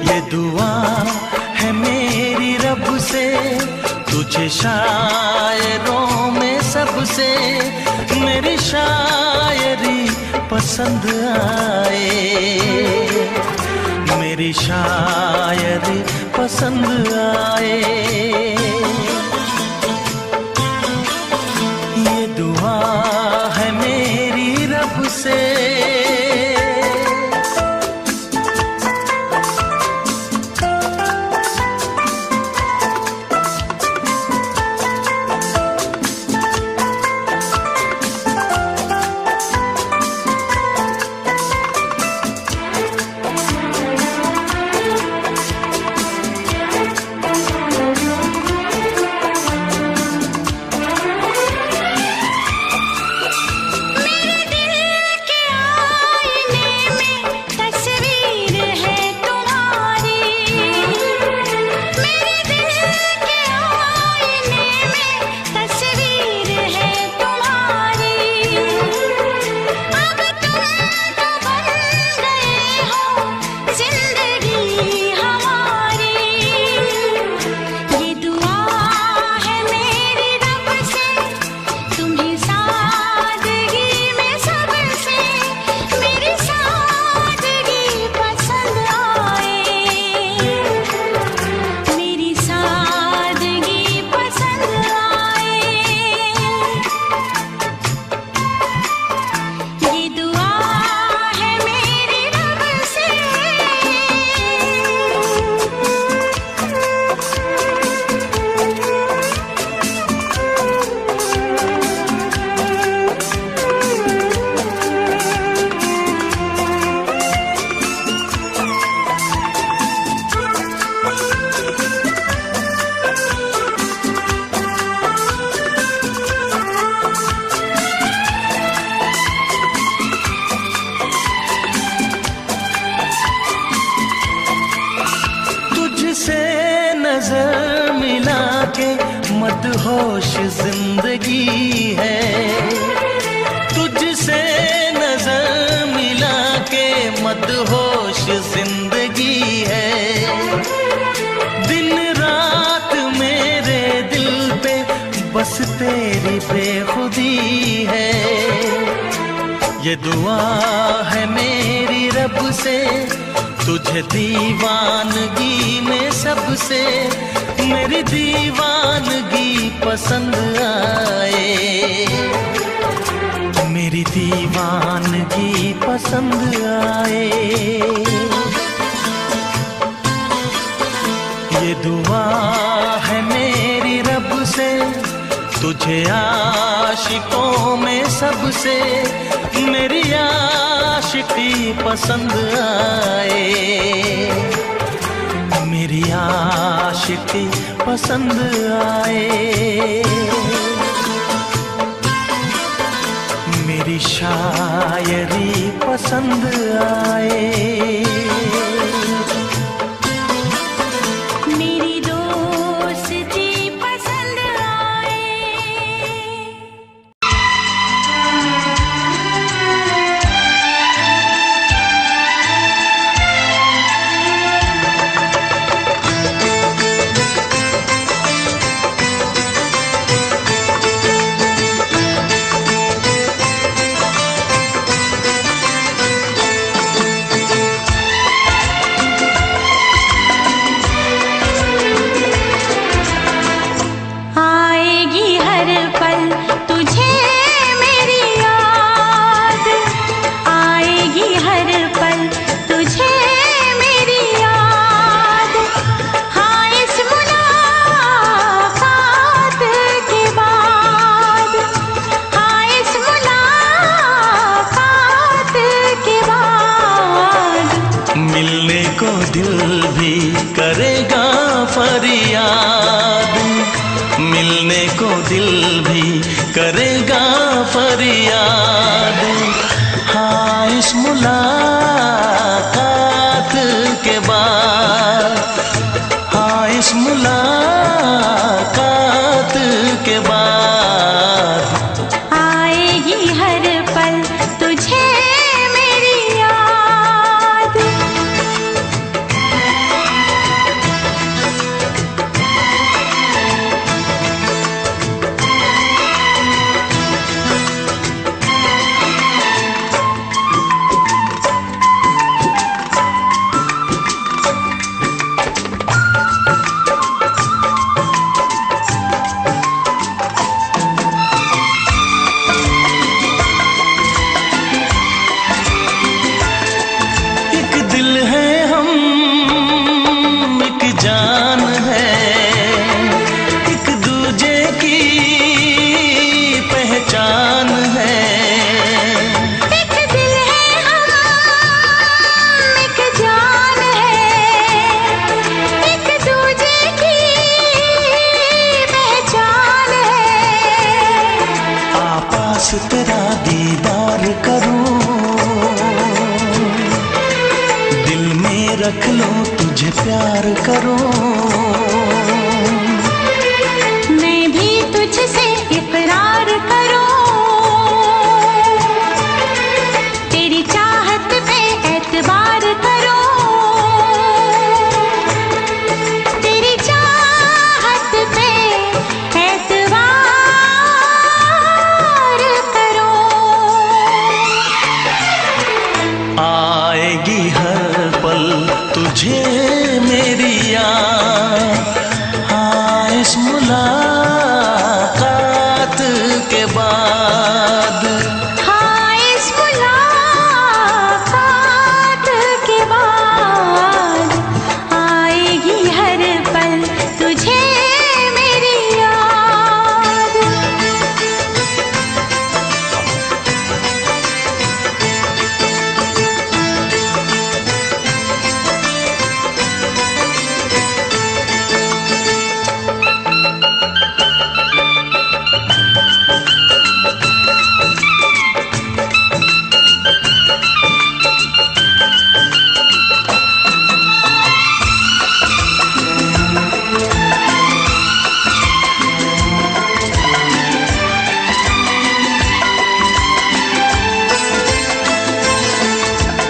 ये दुआ है मेरी रब से, तुझे शायरों में सबसे मेरी शायरी पसंद आए, मेरी शायरी पसंद आए। ये दुआ है मेरी रब से। नजर मिला के मदहोश जिंदगी है। तुझसे नजर मिला के मदहोश जिंदगी है। दिन रात मेरे दिल पे बस तेरी बेखुदी है। ये दुआ है मेरी रब से, तुझे दीवानगी में सबसे मेरी दीवानगी पसंद आए, मेरी दीवानगी पसंद आए। ये दुआ है मेरी रब से, तुझे आशिकों में सबसे मेरी आशिकी पसंद आए, मेरी आशिकी पसंद आए। मेरी शायरी पसंद आए। दिल भी करेगा फरियाद, मिलने को दिल भी करेगा फरियाद। मुलाकात के बाद आएगी हर पल तुझे मेरी याद। एक दिल है हम, एक जान है, एक दूजे की पहचान है। एक दिल है हम, एक जान है, एक दूजे की पहचान है। आपास तेरा दीदार करूं, दिल में रख लूं तुझे प्यार करूं। मैं भी तुझसे इकरार करूं, तेरी चाहत पे एतबार करूं, तेरी चाहत पे एतबार करूं। आएगी हर पल तुझे मेरी याद, हाँ इस मुलाकात के बाद। हाँ इस मुलाकात के बाद आएगी हर पल तुझे मेरी याद।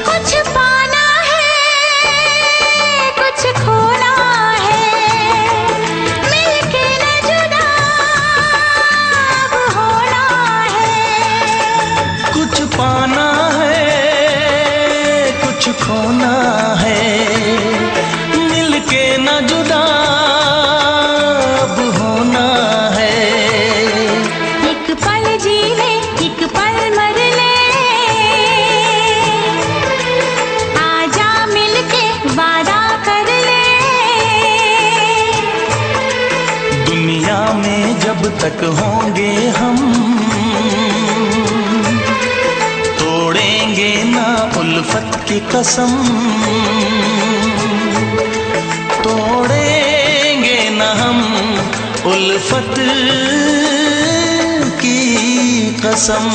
कुछ पाना है, कुछ खोना है, मिलके न जुदा अब होना है। कुछ पाना है, कुछ खोना है, मिलके न जुदा अब होना है। एक पल जी ले, एक पल मर ले, आजा मिलके वादा कर ले। दुनिया में जब तक होंगे हम, तोड़ेंगे ना उल्फत की कसम, तोड़ेंगे ना हम उल्फत की कसम।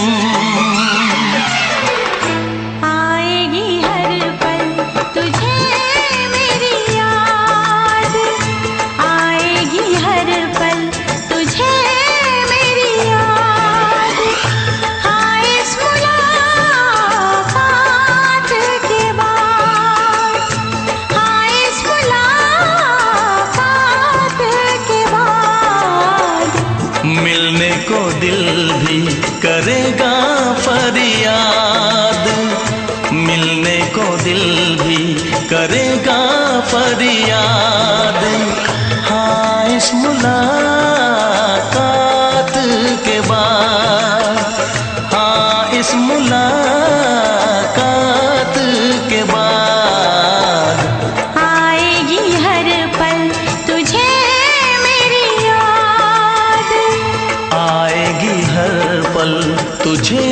आएगी हर पल तुझे मेरी याद, आएगी हर पल तुझे मेरी याद। हाँ इस मुलाकात के बाद, हाँ इस मुलाकात के बाद मिलने को दिल भी करेगा फरियाद, मिलने को दिल भी करेगा फरियाद। हाँ इस मुलाकात के बाद, हाँ इस मुलाकात के बाद आएगी हर पल तुझे मेरी याद। आएगी हर पल तुझे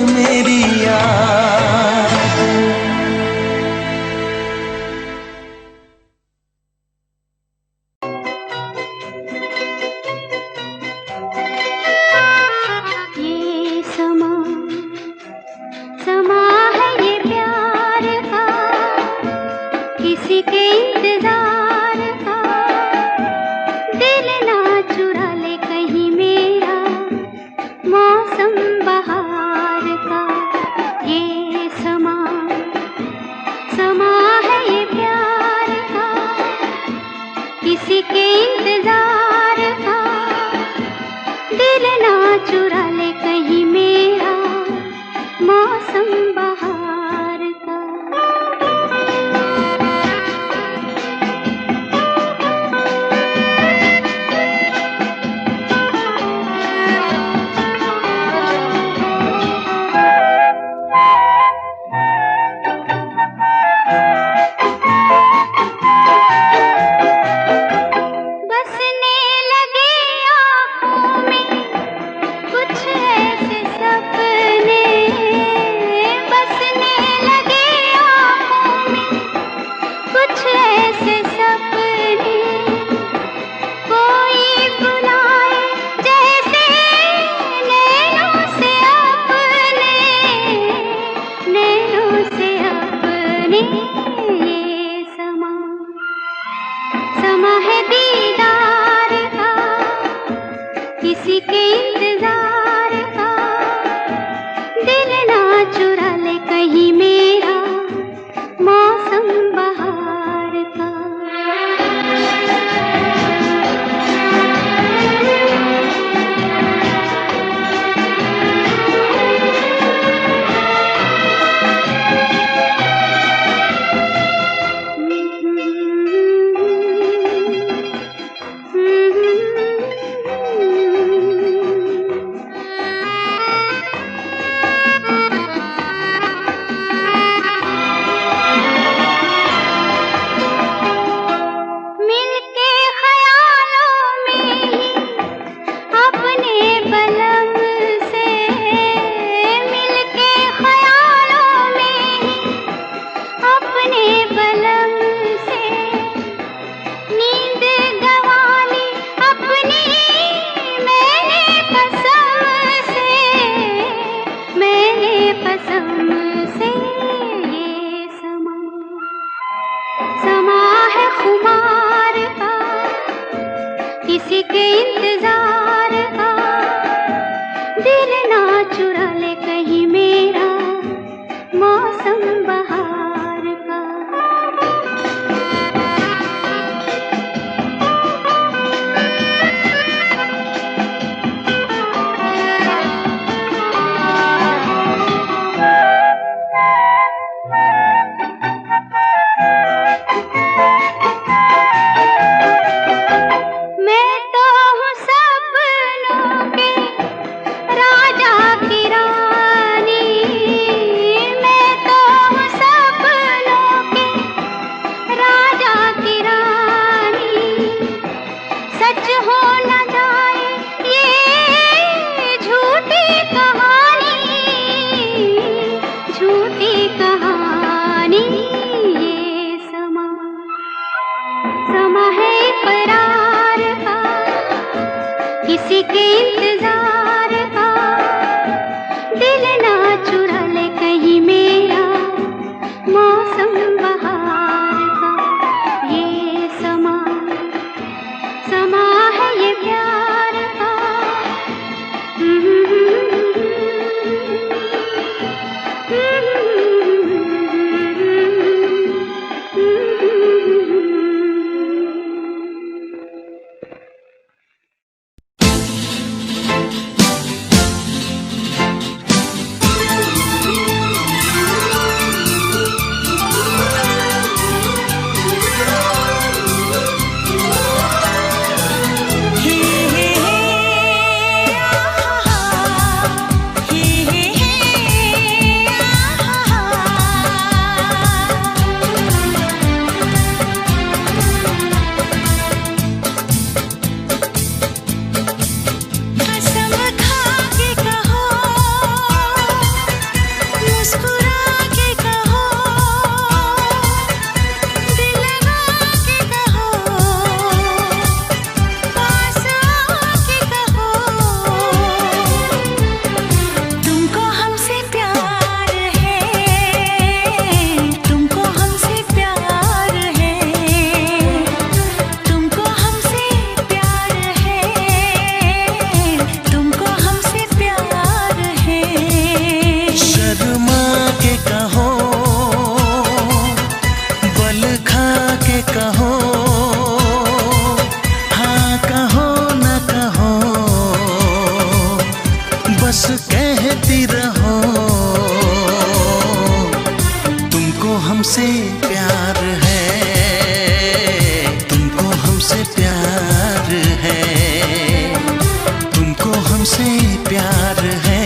मेरी याद। किसी के इंतजार का दिल ना चुरा ले कहीं मेरा मौसम बहार का। किसी के इंतजार का दिल ना चुरा ले कहीं मेरा मौसम बहार का। किसी के इंतजार का दिल ना चुरा ले कहीं मेरा मौसम बहार का। ये समा समा है ये प्यार का। बस कहती रहो तुमको हमसे प्यार है, तुमको हमसे प्यार है, तुमको हमसे प्यार है,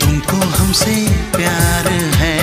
तुमको हमसे प्यार है।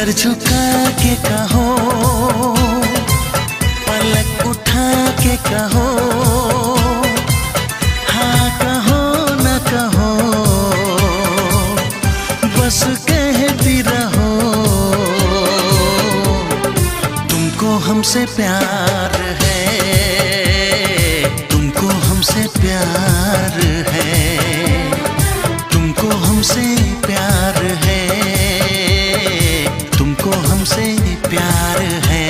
सर झुका के कहो, पलक उठा के कहो, हाँ कहो न कहो, बस कहती रहो। तुमको हमसे प्यार है, तुमको हमसे प्यार है, तुमको हमसे प्यार है, तुमको हमसे प्यार है।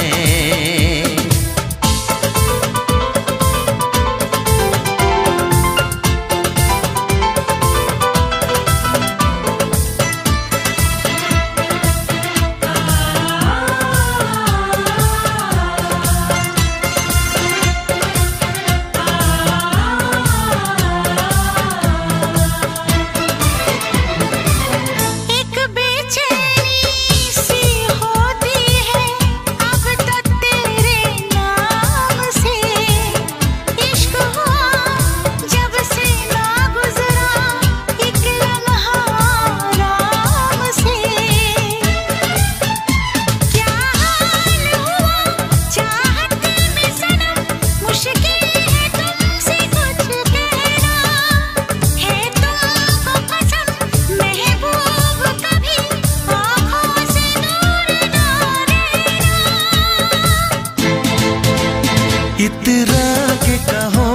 इतरा के कहो,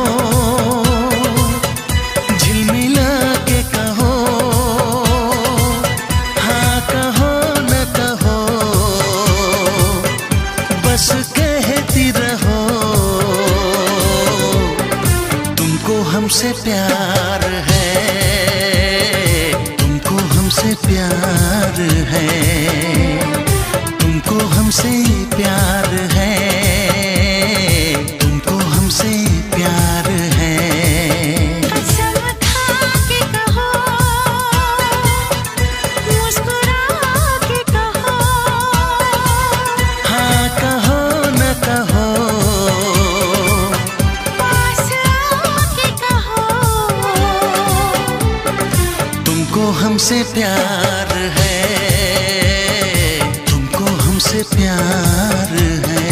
झिलमिला के कहो, हाँ कहो न कहो, बस कहती रहो। तुमको हमसे प्यार है, तुमको हमसे प्यार है, तुमको हमसे प्यार है, हमसे प्यार है। कसम खा के कहो, मुस्कुरा के कहो, हाँ कहो न कहो, पास आके कहो। तुमको हमसे प्यार है, तुमको हमसे प्यार है।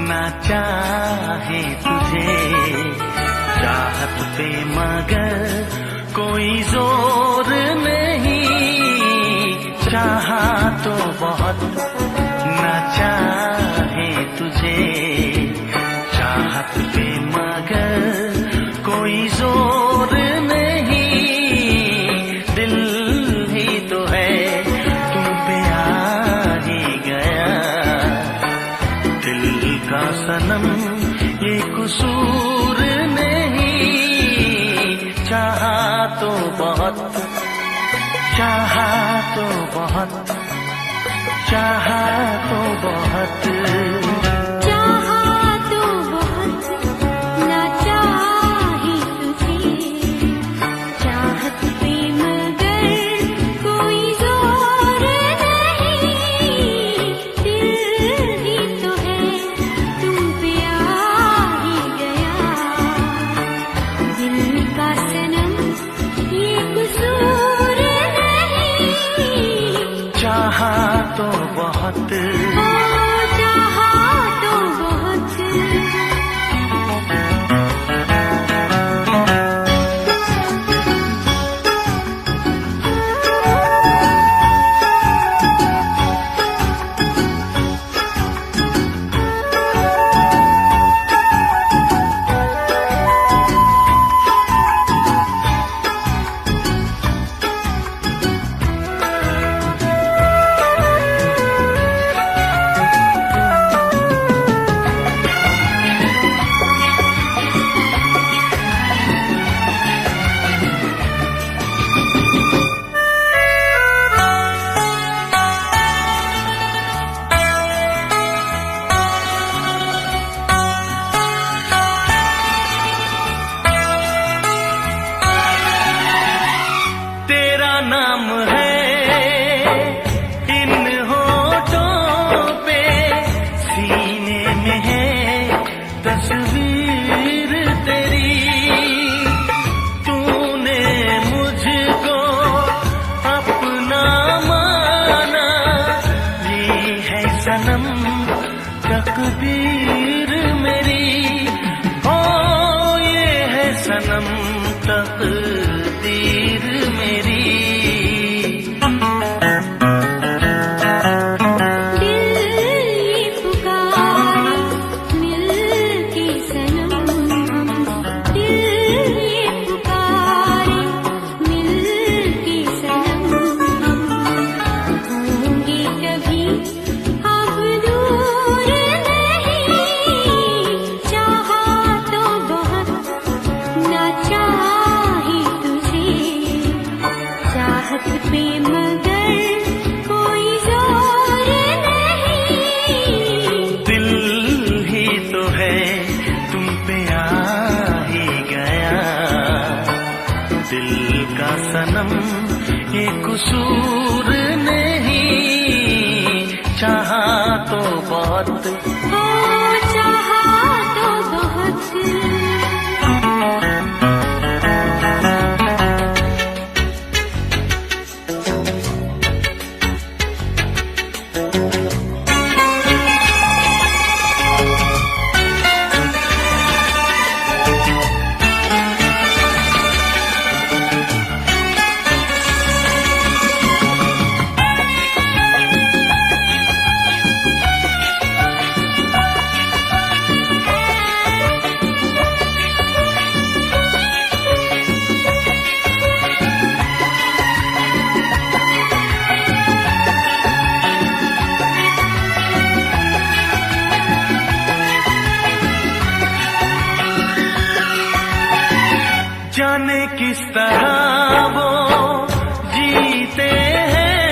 ना चाहे तुझे चाहत पे मगर कोई जोर नहीं, चाहा तो बहुत ना चाहे तुझे चाहत पे मगर कोई जोर नहीं, दिल ही तो है तुम पे आ ही गया, दिल का सनम ये कसूर नहीं, चाहा तो बहुत, चाहा तो बहुत, चाहा तो बहुत, चाहा तो बहुत ना चाहे तुझे चाहत पे मगर कोई जोर नहीं, दिल ही तो है तुम पे आ ही गया, दिल का सनम ये कसूर नहीं, चाहा तो बहुत, सनम तकदीर मेरी, ओ ये है सनम तकदीर मेरी। सनम ये कसूर नहीं, चाहा तो बहुत, हो चाहा तो बहुत। जाने किस तरह वो जीते हैं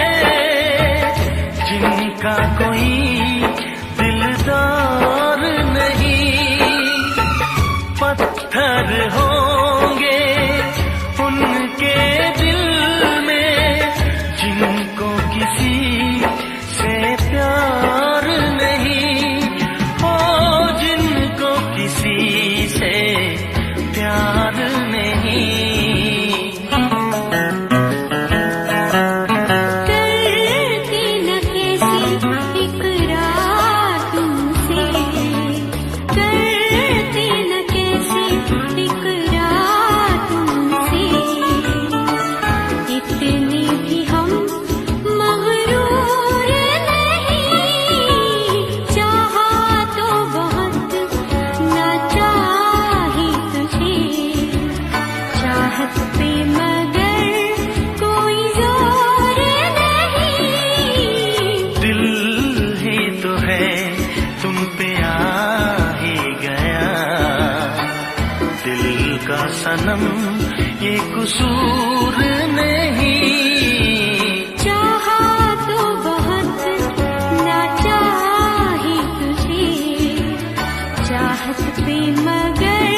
जिनका कोई दिलदार नहीं, पत्थर होंगे उनके दिल में जिनको किसी से प्यार नहीं, ओ जिनको किसी से प्यार नहीं। करती न कैसी इकरार तुमसे, करती न कैसी इकरार तुमसे, इतने भी हम मगरूर नहीं, चाहा तो बहुत ना चाही तुझे, चाहत पे मगर कोई जोर नहीं। दिल ही तो है तुम पे आ ही गया, दिल का सनम ये कसूर नहीं, चाहा तो बहुत ना चाही तुझे, चाहत पे मगर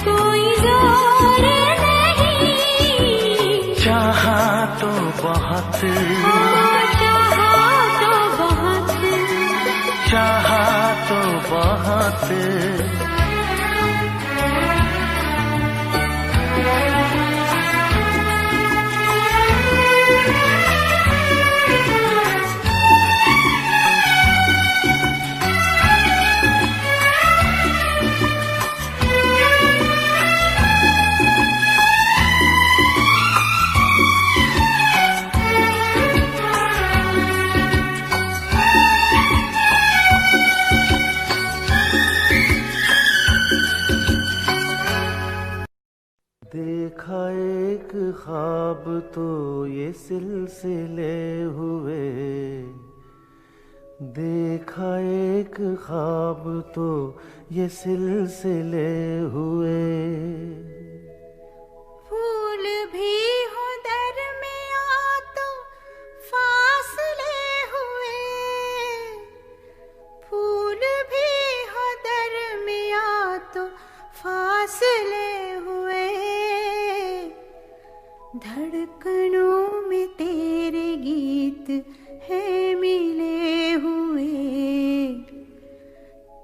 कोई जोर नहीं। चाहा तो बहुत, चाहा तो बहुत, चाहा तो बहुत। देखा एक ख्वाब तो ये सिलसिले हुए, देखा एक ख्वाब तो ये सिलसिले हुए। फूल भी हो दरमियां तो फासले हुए, फूल भी हो दरमियां तो फासले हुए, धड़कनों में तेरे गीत है मिले हुए,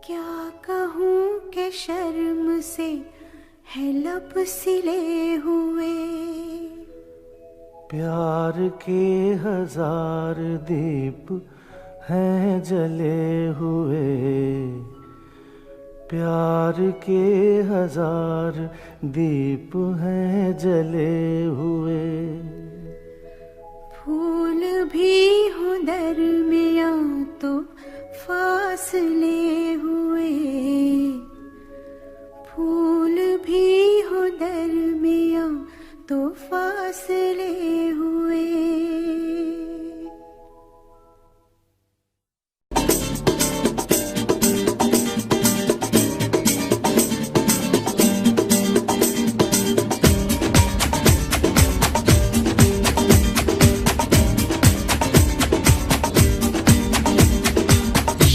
क्या कहूँ के शर्म से है लब सिले हुए। प्यार के हजार दीप हैं जले हुए, प्यार के 1000 दीप हैं जले हुए। फूल भी हो दरमियां तो फासले हुए, फूल भी हो दरमियां तो फासले हुए।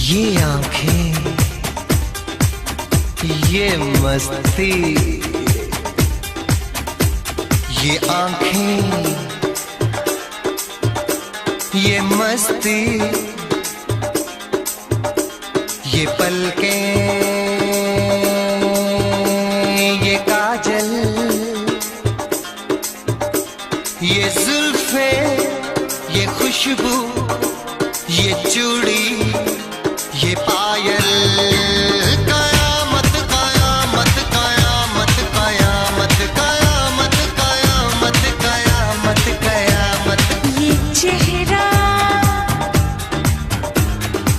ये आंखें, ये मस्ती, ये आंखें, ये मस्ती, ये पलकें, ये काजल, ये जुल्फे, ये खुशबू, ये चूड़ी, ये पायल, कयामत कयामत कयामत कयामत कयामत कयामत कयामत कयामत। ये चेहरा,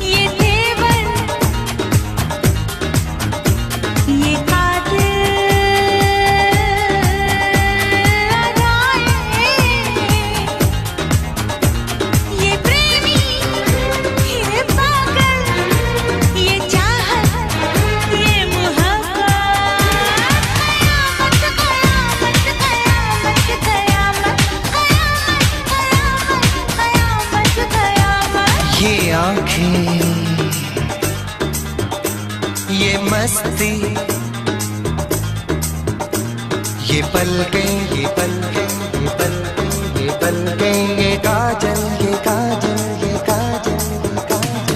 ये तेवर, ये कातिल अदाएं, ये प्रेमी, ये पागल, ये चाहत, ये मोहब्बत, कयामत कयामत कयामत कयामत कयामत कयामत। ये आंखें, ये मस्ती, ये पलकें, ये पलकें, ये पलकें, ये पलकें, ये काजल, ये काजल, ये काजल, ये काजल।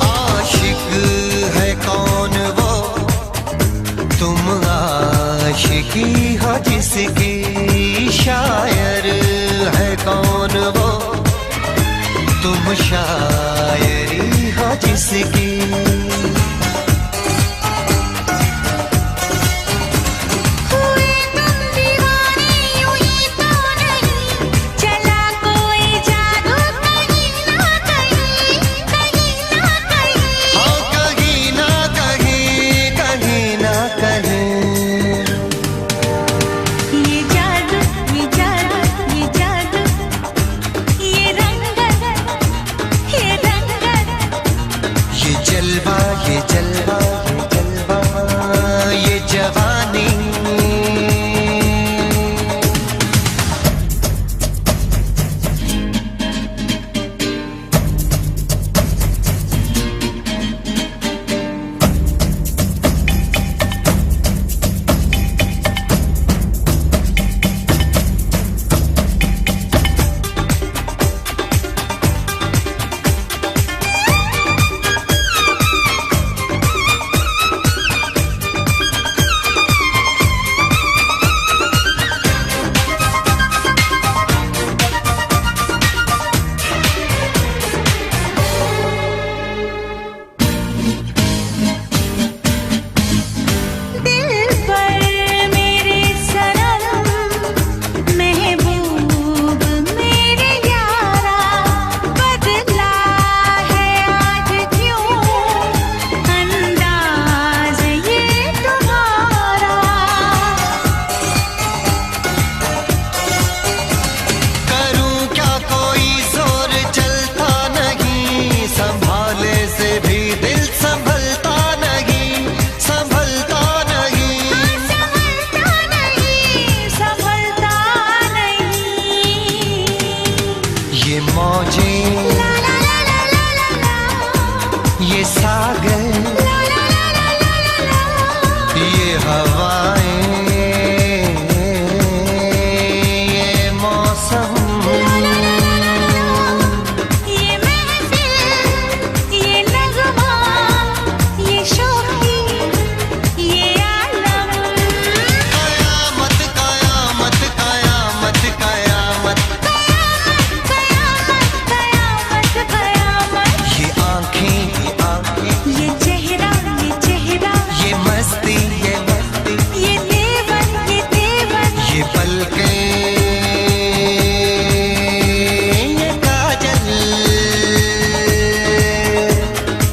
आशिक है कौन वो, तुम आशिकी हो जिसकी, शायर है कौन वो, तुम शायरी हो जिसकी। हुए तुम दीवाने हुई तो नहीं, चला कोई जादू कहीं ना कहीं, कहीं ना कहीं। हाँ कहीं ना कहीं, कहीं ना कहीं। ये जादू ये मौजें, ये सागर, ये हवाएं, ये मौसम, ये महफिल, ये नगमा, ये शोखी, ये आलम। कयामत कयामत कयामत कयामत कयामत कयामत कयामत। ये आँखें, ये चेहरा, ये मस्ती, ये मस्ती, ये देवन, ये देवन। ये पलकें, ये काजल,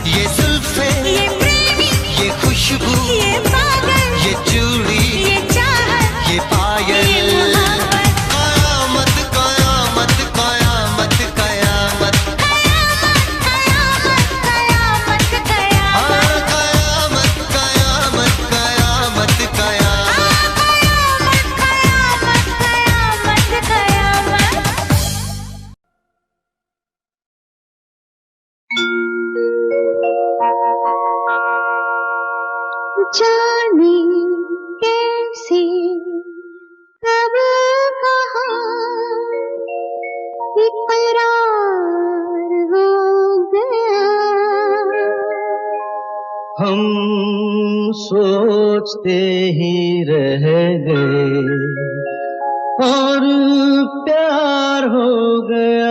ये जुल्फे, ये प्रेमी, ये खुशबू, ये पागल, ये चूड़ी, ये चाहत, ये पायल। ये मोहब्बत। कयामत कयामत कयामत कयामत, कयामत कयामत कयामत। हाँ, कयामत कयामत कयामत कयामत। कयामत कयामत। जाने कैसे कब कहाँ इकरार हो गया। हम सोचते ही रह गए और प्यार हो गया।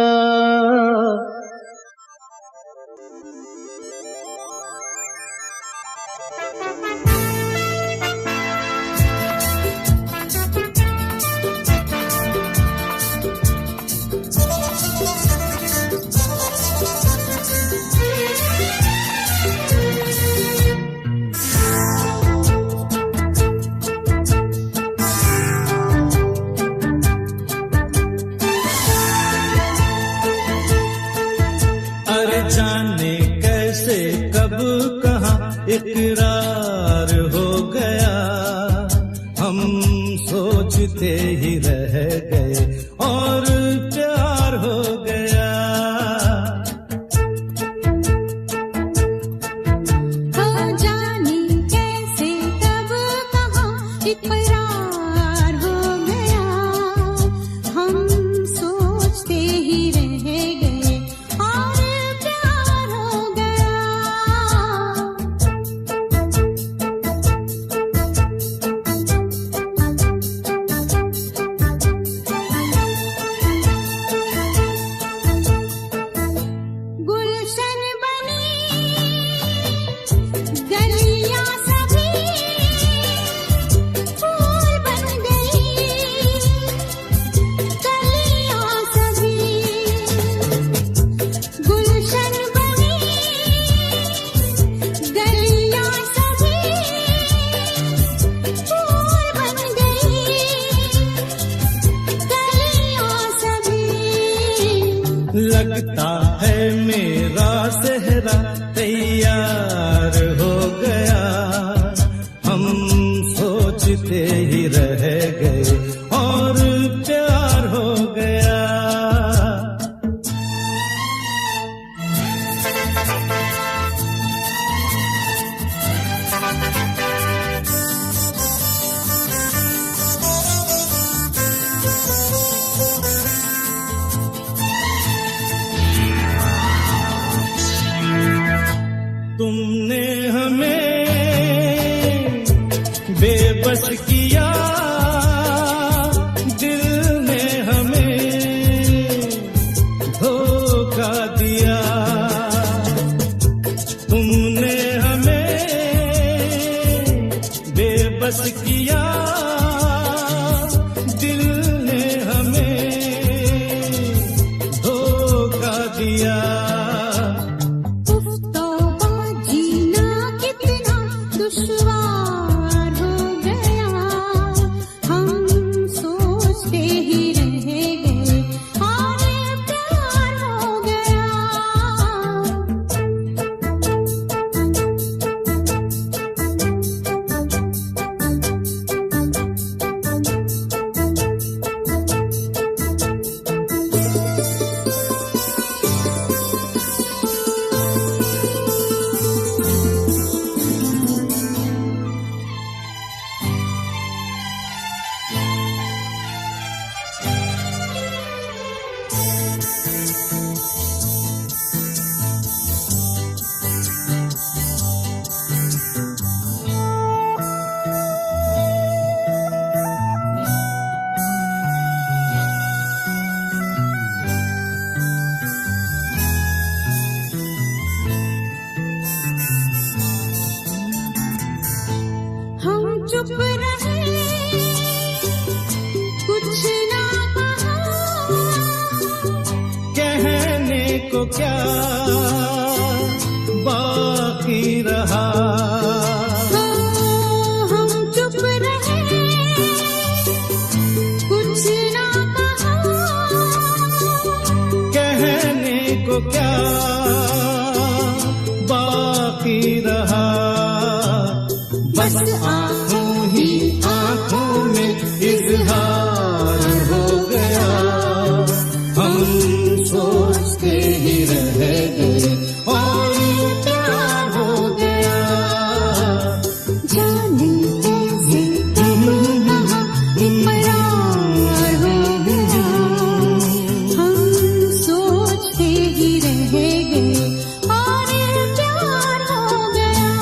अरे जाने कैसे कब कहाँ इकरार हो गया। हम सोचते ही रह गए और प्यार हो गया। जाने कैसे कब कहाँ इकरार हो गया। हम सोचते ही रह गए और प्यार हो गया। गुलशन बनी गलियां सभी फूल बन गई। गलियां सभी गुलशन बनी गलियां सभी फूल बन गई। गलियां सभी लगता है मेरा सेहरा तैयार हो गया। हम सोचते ही रह गए और प्यार हो गया। तुमने हमें बेबस किया, दिल ने हमें धोखा दिया। तुमने हमें बेबस किया, दिल ने हमें धोखा दिया। जीना कितना दुश्वार हो गया। हम सोचते ही रह गए और प्यार हो गया। क्या बाकी रहा। हम चुप रहे, कुछ ना कहा, कहने को क्या बाकी रहा। बस आंखों ही आंखों में इजहार हो गया। हम सोचते ही रह गए और प्यार हो गया। जाने कैसे कब कहाँ इकरार हो गया। हम सोचते ही रह गए और प्यार हो गया।